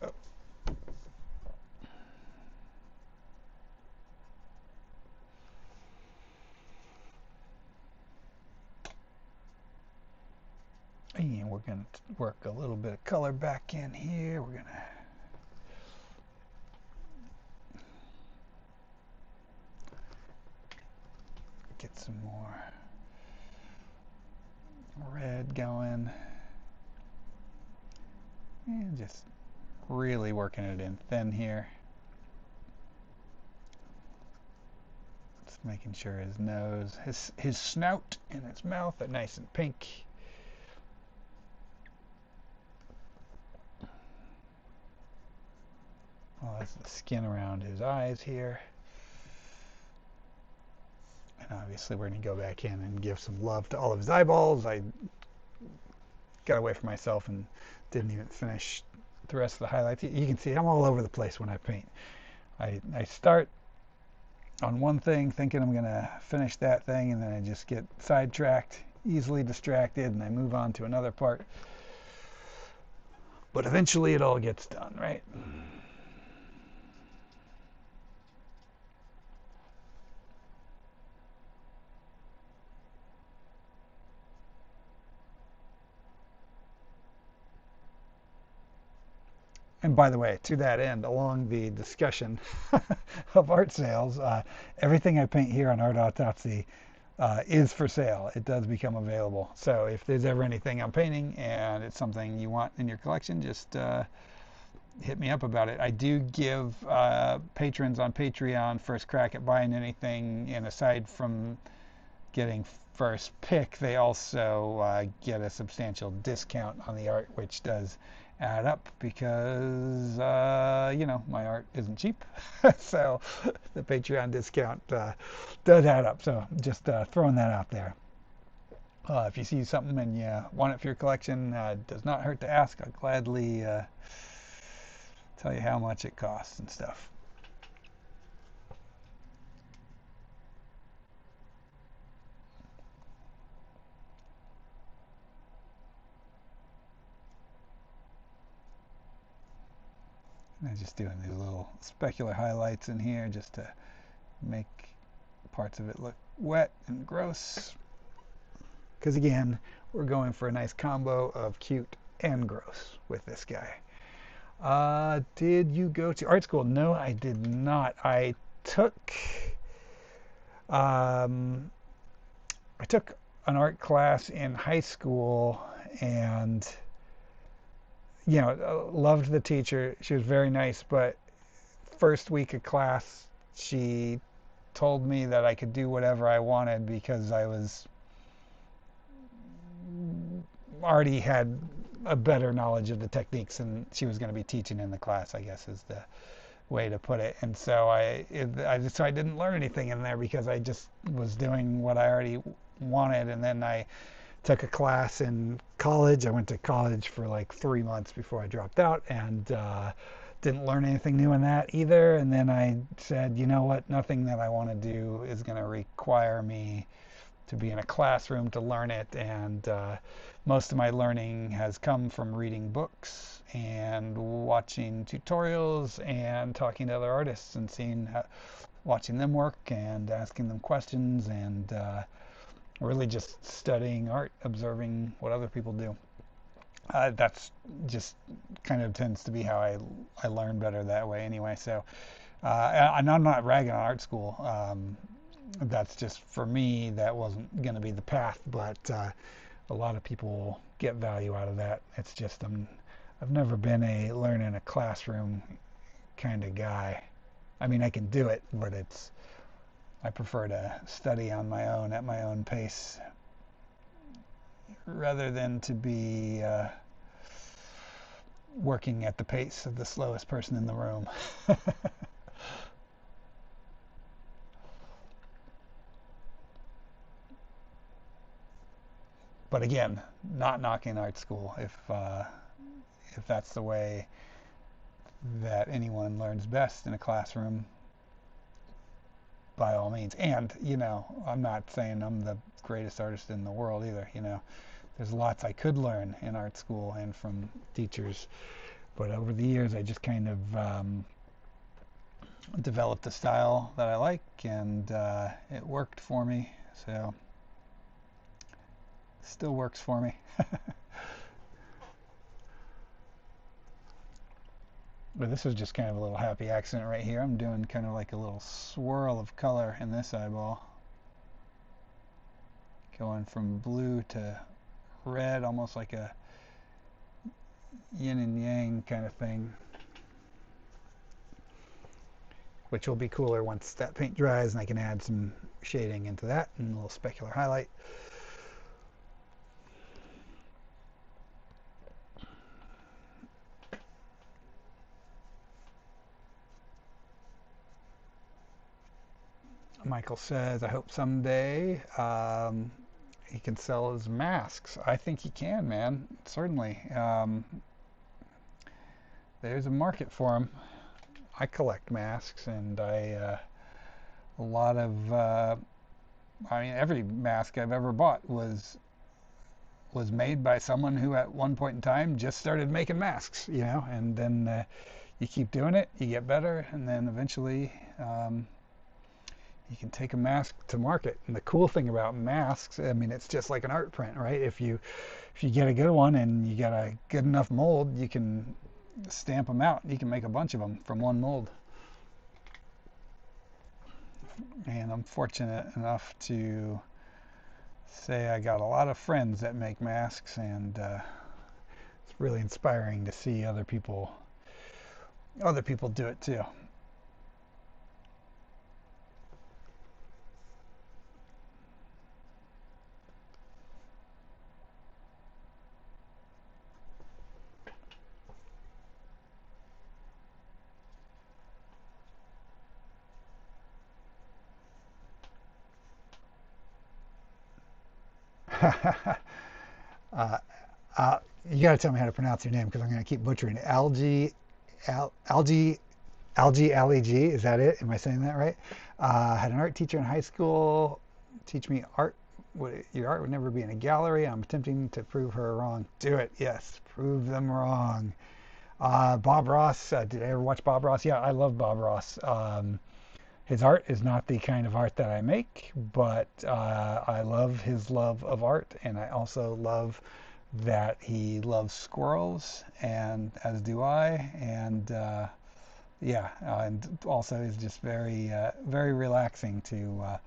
Oh, and we're going to work a little bit of color back in here. We're going to get some more red going, and just really working it in thin here. Just making sure his nose, his snout and his mouth are nice and pink. Oh, that's the skin around his eyes here. And obviously we're going to go back in and give some love to all of his eyeballs. I got away from myself and didn't even finish the rest of the highlights. You can see I'm all over the place when I paint. I start on one thing thinking I'm going to finish that thing, and then I just get sidetracked, easily distracted, and I move on to another part. But eventually it all gets done, right? And by the way, to that end, along the discussion of art sales, everything I paint here on Art Autopsy is for sale. It does become available. So if there's ever anything I'm painting and it's something you want in your collection, just hit me up about it. I do give patrons on Patreon first crack at buying anything, and aside from getting first pick, they also get a substantial discount on the art, which does add up because you know, my art isn't cheap. So the Patreon discount does add up. So just throwing that out there. If you see something and you want it for your collection, it does not hurt to ask. I'll gladly tell you how much it costs and stuff. And I'm just doing these little specular highlights in here just to make parts of it look wet and gross. Because again, we're going for a nice combo of cute and gross with this guy. Did you go to art school? No, I did not. Um, I took an art class in high school, and loved the teacher. She was very nice, but first week of class, she told me that I could do whatever I wanted because I was already had a better knowledge of the techniques and she was going to be teaching in the class, I guess is the way to put it. And so I didn't learn anything in there because I just was doing what I already wanted. And then I took a class in college. I went to college for like 3 months before I dropped out, and didn't learn anything new in that either. And then I said, you know what, nothing that I want to do is going to require me to be in a classroom to learn it. And most of my learning has come from reading books and watching tutorials and talking to other artists and watching them work and asking them questions, and really just studying art, observing what other people do. That's just kind of tends to be how I learn better that way anyway. So, and I'm not ragging on art school. That's just, for me, that wasn't going to be the path, but a lot of people get value out of that. It's just I've never been a learn in a classroom kind of guy. I mean, I can do it, but I prefer to study on my own at my own pace rather than to be working at the pace of the slowest person in the room. But again, not knocking art school. If that's the way that anyone learns best in a classroom, by all means. And I'm not saying I'm the greatest artist in the world either. There's lots I could learn in art school and from teachers, but over the years I just kind of developed a style that I like, and it worked for me. So still works for me. But this is just kind of a little happy accident right here. I'm doing kind of like a little swirl of color in this eyeball, going from blue to red, almost like a yin and yang kind of thing, which will be cooler once that paint dries and I can add some shading into that and a little specular highlight. Michael says, I hope someday he can sell his masks. I think he can, man. Certainly. There's a market for them. I collect masks, and a lot of, I mean, every mask I've ever bought was made by someone who at one point in time just started making masks, and then you keep doing it, you get better, and then eventually you can take a mask to market. And the cool thing about masks, I mean, it's just like an art print, right? If you get a good one and you got a good enough mold, you can stamp them out. You can make a bunch of them from one mold. And I'm fortunate enough to say I got a lot of friends that make masks, and it's really inspiring to see other people do it too. uh, you got to tell me how to pronounce your name because I'm going to keep butchering it. Algae Leg. Is that it? Am I saying that right? Had an art teacher in high school teach me art. Your art would never be in a gallery. I'm attempting to prove her wrong. Do it. Yes, prove them wrong. Bob Ross. Did I ever watch Bob Ross? Yeah, I love Bob Ross. His art is not the kind of art that I make, but I love his love of art, and I also love that he loves squirrels, and as do I, and yeah, and also is just very very relaxing to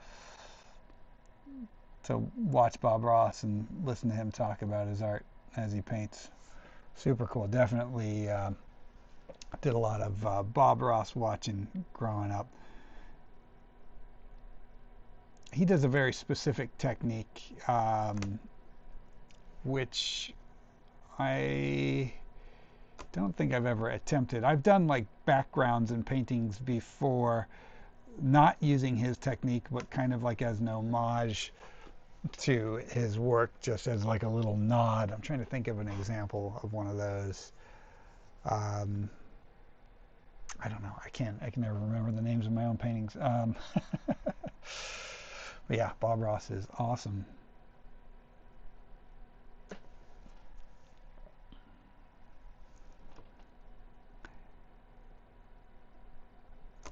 watch Bob Ross and listen to him talk about his art as he paints. Super cool. Definitely did a lot of Bob Ross watching growing up. He does a very specific technique, which I don't think I've ever attempted. I've done like backgrounds and paintings before, not using his technique, but kind of like as an homage to his work, just as like a little nod. I'm trying to think of an example of one of those. I don't know. I can never remember the names of my own paintings. But yeah, Bob Ross is awesome.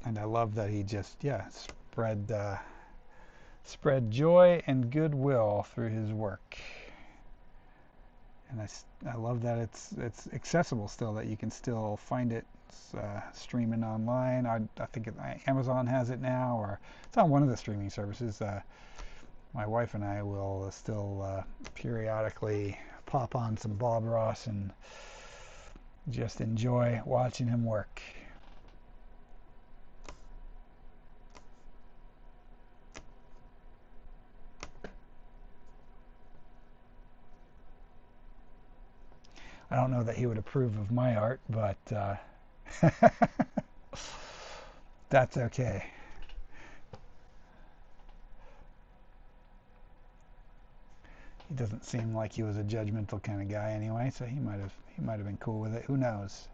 And I love that he just, yeah, spread joy and goodwill through his work. And I love that it's accessible still, that you can still find it streaming online. I think Amazon has it now, or it's on one of the streaming services. My wife and I will still periodically pop on some Bob Ross and just enjoy watching him work. I don't know that he would approve of my art, but that's okay. He doesn't seem like he was a judgmental kind of guy anyway, so he might have been cool with it. Who knows?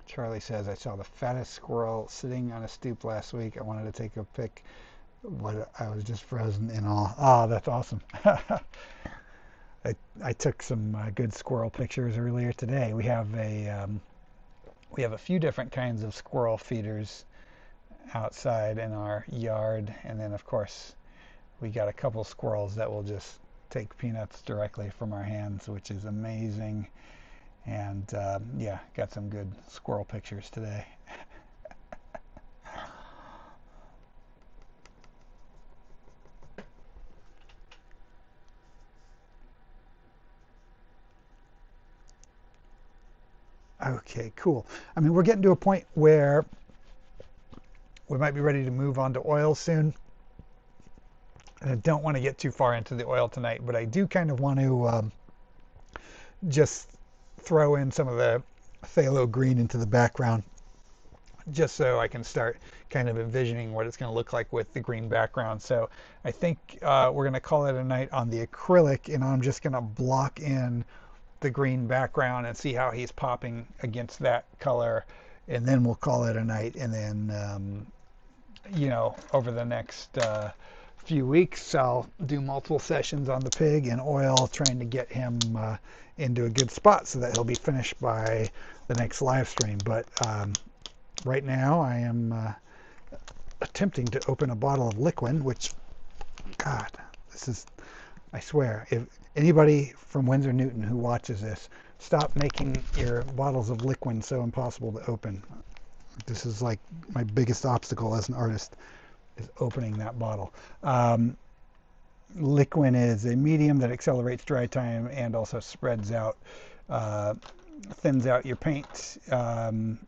Charlie says, I saw the fattest squirrel sitting on a stoop last week. I wanted to take a pic, but I was just frozen in awe. Oh, that's awesome. I took some good squirrel pictures earlier today. We have a few different kinds of squirrel feeders outside in our yard, and then of course we got a couple squirrels that will just take peanuts directly from our hands, which is amazing. And yeah, got some good squirrel pictures today. Okay, cool. I mean, we're getting to a point where we might be ready to move on to oil soon. And I don't want to get too far into the oil tonight, but I do kind of want to just throw in some of the phthalo green into the background, just so I can start kind of envisioning what it's going to look like with the green background. So I think we're going to call it a night on the acrylic, and I'm just going to block in the green background and see how he's popping against that color, and then we'll call it a night. And then you know, over the next few weeks I'll do multiple sessions on the pig in oil, trying to get him into a good spot so that he'll be finished by the next live stream. But right now I am attempting to open a bottle of liquid, which, God, this is, I swear, if anybody from Windsor Newton who watches this, stop making your bottles of liquid so impossible to open. This is like my biggest obstacle as an artist, is opening that bottle. Liquid is a medium that accelerates dry time and also spreads out, thins out your paint. And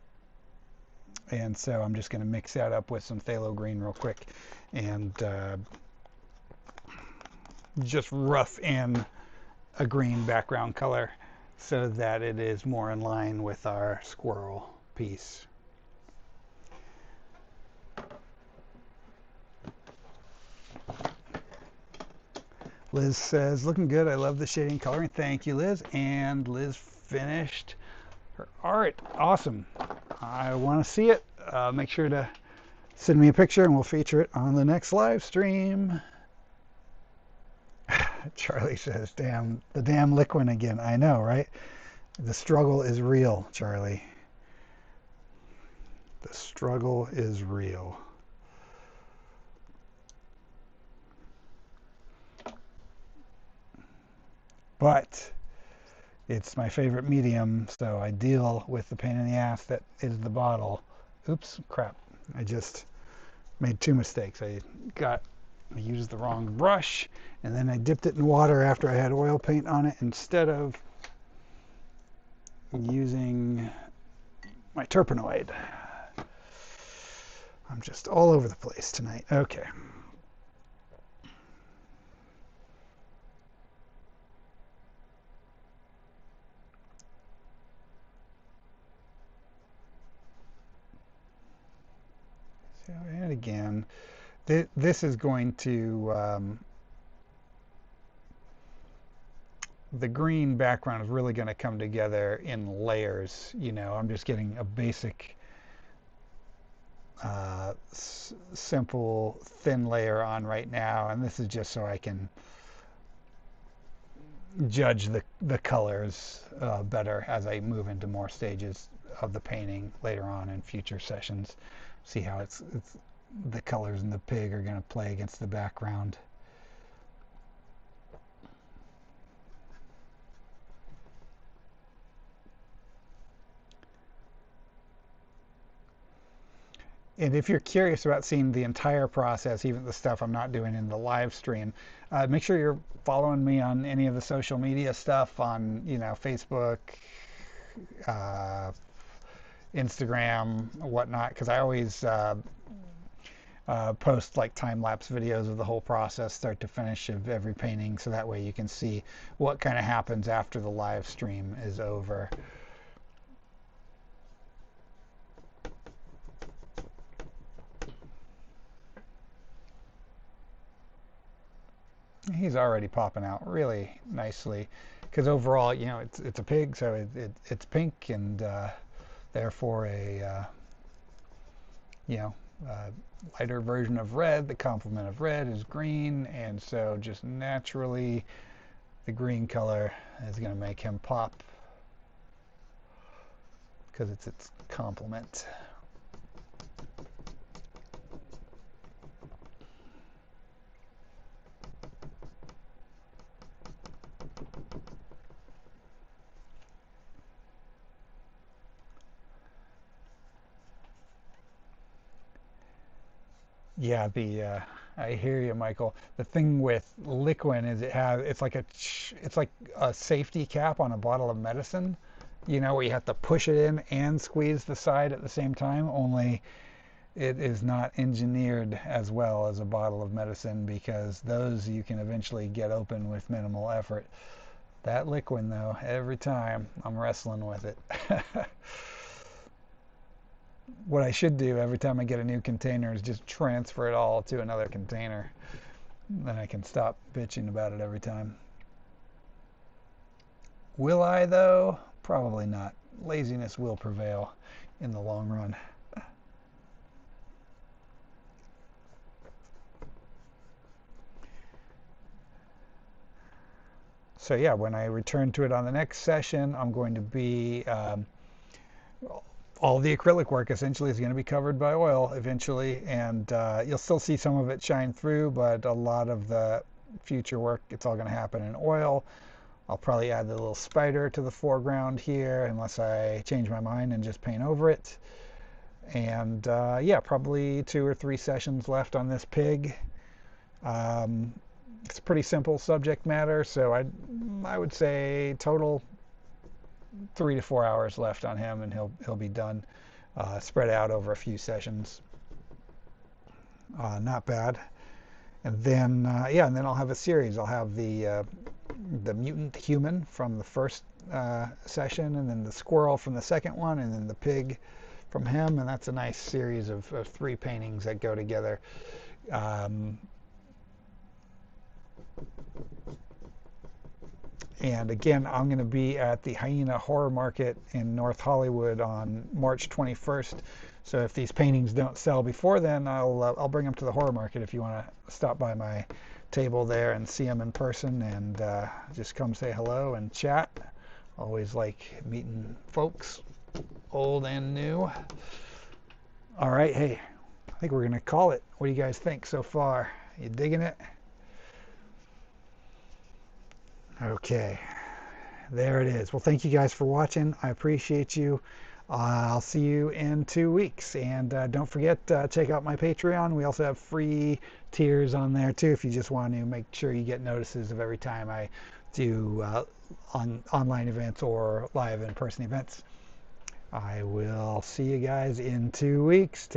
so I'm just going to mix that up with some phthalo green real quick and just rough in a green background color so that it is more in line with our squirrel piece. Liz says, looking good. I love the shading coloring. Thank you, Liz. And Liz finished her art. Awesome. I want to see it. Make sure to send me a picture and we'll feature it on the next live stream. Charlie says, damn, the damn liquid again. I know, right? The struggle is real, Charlie. The struggle is real. But it's my favorite medium, so I deal with the pain in the ass that is the bottle. Oops, crap. I just made two mistakes. I used the wrong brush, and then I dipped it in water after I had oil paint on it instead of using my Turpenoid. I'm just all over the place tonight. Okay. So, and again, this is going to, the green background is really going to come together in layers. You know, I'm just getting a basic, simple, thin layer on right now, and this is just so I can judge the colors better as I move into more stages of the painting later on in future sessions. See how it's the colors in the pig are going to play against the background. And if you're curious about seeing the entire process, even the stuff I'm not doing in the live stream, make sure you're following me on any of the social media stuff on, you know, Facebook, uh, Instagram, whatnot, because I always post like time-lapse videos of the whole process, start to finish, of every painting, so that way you can see what kind of happens after the live stream is over. He's already popping out really nicely, because overall, you know, it's a pig, so it's pink, and therefore a you know, lighter version of red. The complement of red is green, and so just naturally the green color is going to make him pop because it's its complement. Yeah, I hear you, Michael. The thing with liquid is it's like a safety cap on a bottle of medicine, you know, where you have to push it in and squeeze the side at the same time, only it is not engineered as well as a bottle of medicine, because those you can eventually get open with minimal effort. That liquid, though, every time I'm wrestling with it. What I should do every time I get a new container is just transfer it all to another container. Then I can stop bitching about it every time. Will I, though? Probably not. Laziness will prevail in the long run. So yeah, when I return to it on the next session, I'm going to be all the acrylic work essentially is going to be covered by oil eventually, and you'll still see some of it shine through, but a lot of the future work, it's all going to happen in oil. I'll probably add the little spider to the foreground here, unless I change my mind and just paint over it. And yeah, probably 2 or 3 sessions left on this pig. It's a pretty simple subject matter, so I would say total 3 to 4 hours left on him, and he'll be done, spread out over a few sessions. Not bad. And then yeah, and then I'll have a series. I'll have the mutant human from the first session, and then the squirrel from the second one, and then the pig from him, and that's a nice series of 3 paintings that go together. And again, I'm going to be at the Hyena Horror Market in North Hollywood on March 21st. So if these paintings don't sell before then, I'll bring them to the horror market if you want to stop by my table there and see them in person, and just come say hello and chat. Always like meeting folks, old and new. All right, hey, I think we're going to call it. What do you guys think so far? You digging it? Okay, there it is. Well, thank you guys for watching. I appreciate you. I'll see you in 2 weeks. And don't forget, check out my Patreon. We also have free tiers on there too if you just want to make sure you get notices of every time I do online events or live in-person events. I will see you guys in 2 weeks.